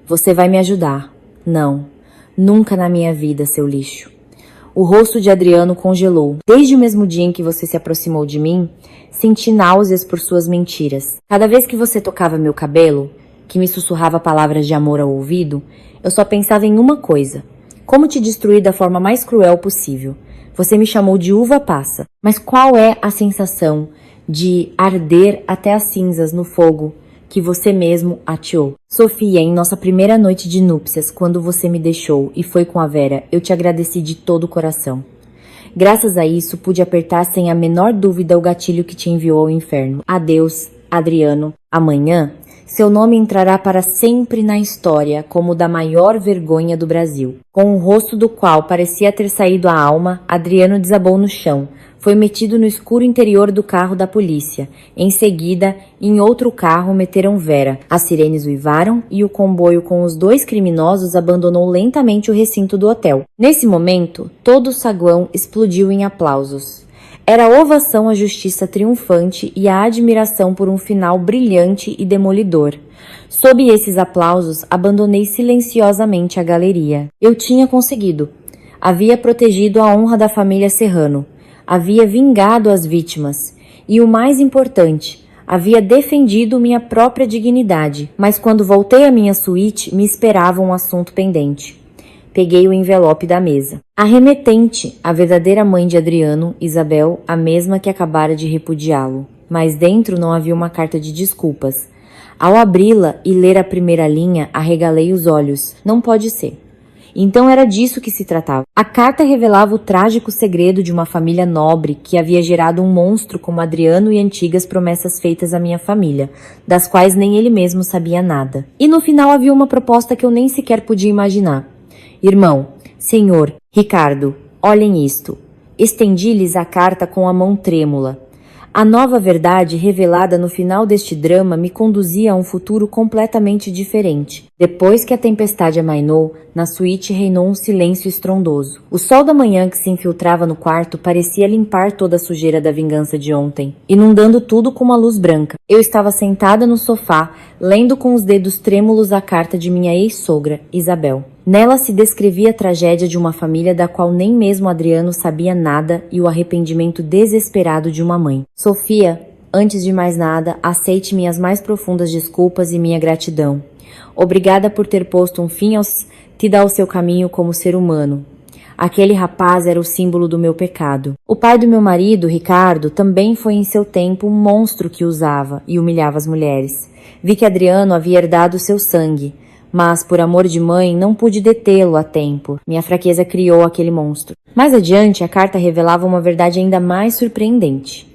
Você vai me ajudar. Não. Nunca na minha vida, seu lixo. O rosto de Adriano congelou. Desde o mesmo dia em que você se aproximou de mim, senti náuseas por suas mentiras. Cada vez que você tocava meu cabelo, que me sussurrava palavras de amor ao ouvido, eu só pensava em uma coisa: como te destruir da forma mais cruel possível. Você me chamou de uva passa, mas qual é a sensação de arder até as cinzas no fogo que você mesmo ateou? Sofia, em nossa primeira noite de núpcias, quando você me deixou e foi com a Vera, eu te agradeci de todo o coração. Graças a isso, pude apertar sem a menor dúvida o gatilho que te enviou ao inferno. Adeus, Adriano. Amanhã, seu nome entrará para sempre na história como o da maior vergonha do Brasil. Com o rosto do qual parecia ter saído a alma, Adriano desabou no chão. Foi metido no escuro interior do carro da polícia. Em seguida, em outro carro, meteram Vera. As sirenes uivaram e o comboio com os 2 criminosos abandonou lentamente o recinto do hotel. Nesse momento, todo o saguão explodiu em aplausos. Era a ovação à justiça triunfante e a admiração por um final brilhante e demolidor. Sob esses aplausos, abandonei silenciosamente a galeria. Eu tinha conseguido. Havia protegido a honra da família Serrano. Havia vingado as vítimas. E o mais importante, havia defendido minha própria dignidade. Mas quando voltei à minha suíte, me esperava um assunto pendente. Peguei o envelope da mesa. A remetente, a verdadeira mãe de Adriano, Isabel, a mesma que acabara de repudiá-lo. Mas dentro não havia uma carta de desculpas. Ao abri-la e ler a primeira linha, arregalei os olhos. Não pode ser. Então era disso que se tratava. A carta revelava o trágico segredo de uma família nobre que havia gerado um monstro como Adriano e antigas promessas feitas à minha família, das quais nem ele mesmo sabia nada. E no final havia uma proposta que eu nem sequer podia imaginar. Irmão, senhor, Ricardo, olhem isto. Estendi-lhes a carta com a mão trêmula. A nova verdade revelada no final deste drama me conduzia a um futuro completamente diferente. Depois que a tempestade amainou, na suíte reinou um silêncio estrondoso. O sol da manhã que se infiltrava no quarto parecia limpar toda a sujeira da vingança de ontem, inundando tudo com uma luz branca. Eu estava sentada no sofá, lendo com os dedos trêmulos a carta de minha ex-sogra, Isabel. Nela se descrevia a tragédia de uma família da qual nem mesmo Adriano sabia nada e o arrependimento desesperado de uma mãe. Sofia, antes de mais nada, aceite minhas mais profundas desculpas e minha gratidão. Obrigada por ter posto um fim ao seu caminho como ser humano. Aquele rapaz era o símbolo do meu pecado. O pai do meu marido, Ricardo, também foi em seu tempo um monstro que usava e humilhava as mulheres. Vi que Adriano havia herdado seu sangue. Mas, por amor de mãe, não pude detê-lo a tempo. Minha fraqueza criou aquele monstro. Mais adiante, a carta revelava uma verdade ainda mais surpreendente.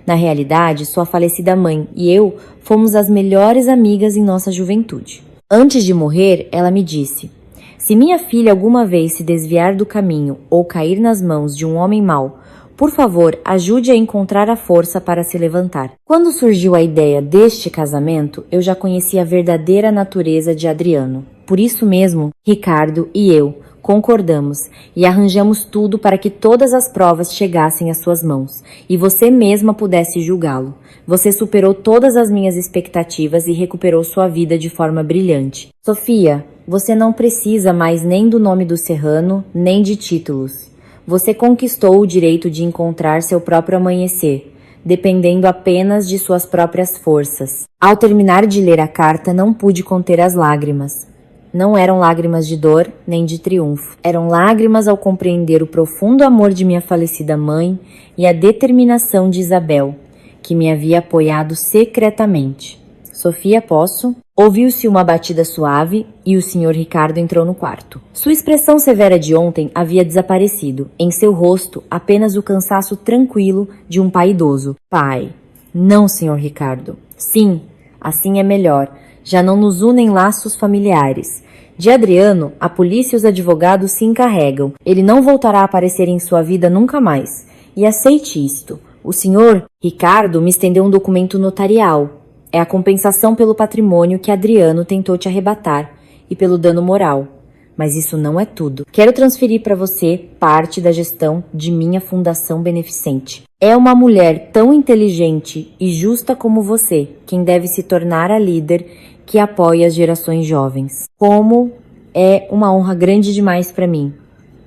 Na realidade, sua falecida mãe e eu fomos as melhores amigas em nossa juventude. Antes de morrer, ela me disse: se minha filha alguma vez se desviar do caminho ou cair nas mãos de um homem mau, por favor, ajude a encontrar a força para se levantar. Quando surgiu a ideia deste casamento, eu já conhecia a verdadeira natureza de Adriano. Por isso mesmo, Ricardo e eu concordamos e arranjamos tudo para que todas as provas chegassem às suas mãos e você mesma pudesse julgá-lo. Você superou todas as minhas expectativas e recuperou sua vida de forma brilhante. Sofia, você não precisa mais nem do nome do Serrano, nem de títulos. Você conquistou o direito de encontrar seu próprio amanhecer, dependendo apenas de suas próprias forças. Ao terminar de ler a carta, não pude conter as lágrimas. Não eram lágrimas de dor, nem de triunfo. Eram lágrimas ao compreender o profundo amor de minha falecida mãe e a determinação de Isabel, que me havia apoiado secretamente. Sofia, posso? Ouviu-se uma batida suave e o Sr. Ricardo entrou no quarto. Sua expressão severa de ontem havia desaparecido. Em seu rosto, apenas o cansaço tranquilo de um pai idoso. Pai. Não, Sr. Ricardo. Sim, assim é melhor. Já não nos unem laços familiares. De Adriano, a polícia e os advogados se encarregam. Ele não voltará a aparecer em sua vida nunca mais. E aceite isto. O Sr. Ricardo me estendeu um documento notarial. É a compensação pelo patrimônio que Adriano tentou te arrebatar e pelo dano moral. Mas isso não é tudo. Quero transferir para você parte da gestão de minha fundação beneficente. É uma mulher tão inteligente e justa como você quem deve se tornar a líder que apoia as gerações jovens. Como é uma honra grande demais para mim.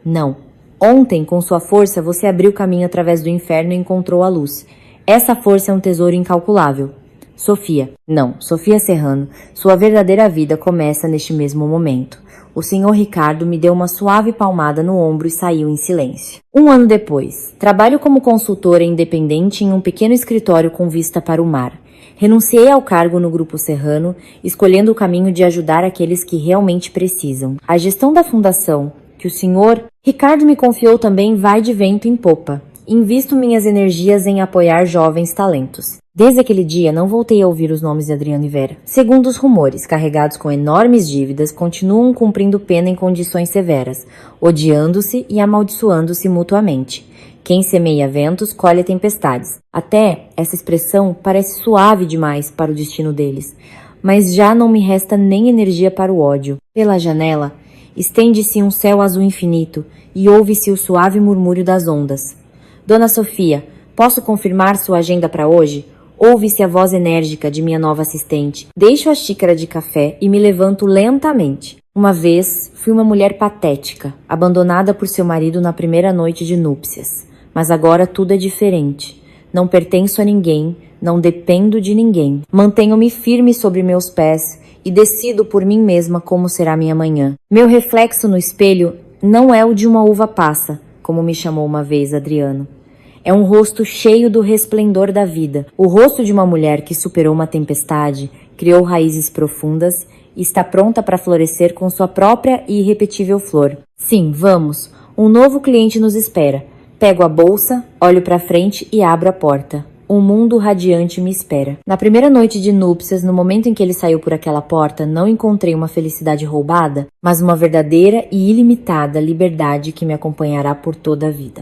Não. Ontem, com sua força, você abriu caminho através do inferno e encontrou a luz. Essa força é um tesouro incalculável. Sofia. Não, Sofia Serrano. Sua verdadeira vida começa neste mesmo momento. O senhor Ricardo me deu uma suave palmada no ombro e saiu em silêncio. 1 ano depois, trabalho como consultora independente em um pequeno escritório com vista para o mar. Renunciei ao cargo no Grupo Serrano, escolhendo o caminho de ajudar aqueles que realmente precisam. A gestão da fundação, que o senhor Ricardo me confiou, também vai de vento em popa. Invisto minhas energias em apoiar jovens talentos. Desde aquele dia, não voltei a ouvir os nomes de Adriano e Vera. Segundo os rumores, carregados com enormes dívidas, continuam cumprindo pena em condições severas, odiando-se e amaldiçoando-se mutuamente. Quem semeia ventos, colhe tempestades. Até essa expressão parece suave demais para o destino deles, mas já não me resta nem energia para o ódio. Pela janela, estende-se um céu azul infinito e ouve-se o suave murmúrio das ondas. Dona Sofia, posso confirmar sua agenda para hoje? Ouve-se a voz enérgica de minha nova assistente. Deixo a xícara de café e me levanto lentamente. Uma vez, fui uma mulher patética, abandonada por seu marido na primeira noite de núpcias. Mas agora tudo é diferente. Não pertenço a ninguém, não dependo de ninguém. Mantenho-me firme sobre meus pés e decido por mim mesma como será minha manhã. Meu reflexo no espelho não é o de uma uva passa, como me chamou uma vez Adriano. É um rosto cheio do resplendor da vida. O rosto de uma mulher que superou uma tempestade, criou raízes profundas e está pronta para florescer com sua própria e irrepetível flor. Sim, vamos. Um novo cliente nos espera. Pego a bolsa, olho para frente e abro a porta. Um mundo radiante me espera. Na primeira noite de núpcias, no momento em que ele saiu por aquela porta, não encontrei uma felicidade roubada, mas uma verdadeira e ilimitada liberdade que me acompanhará por toda a vida.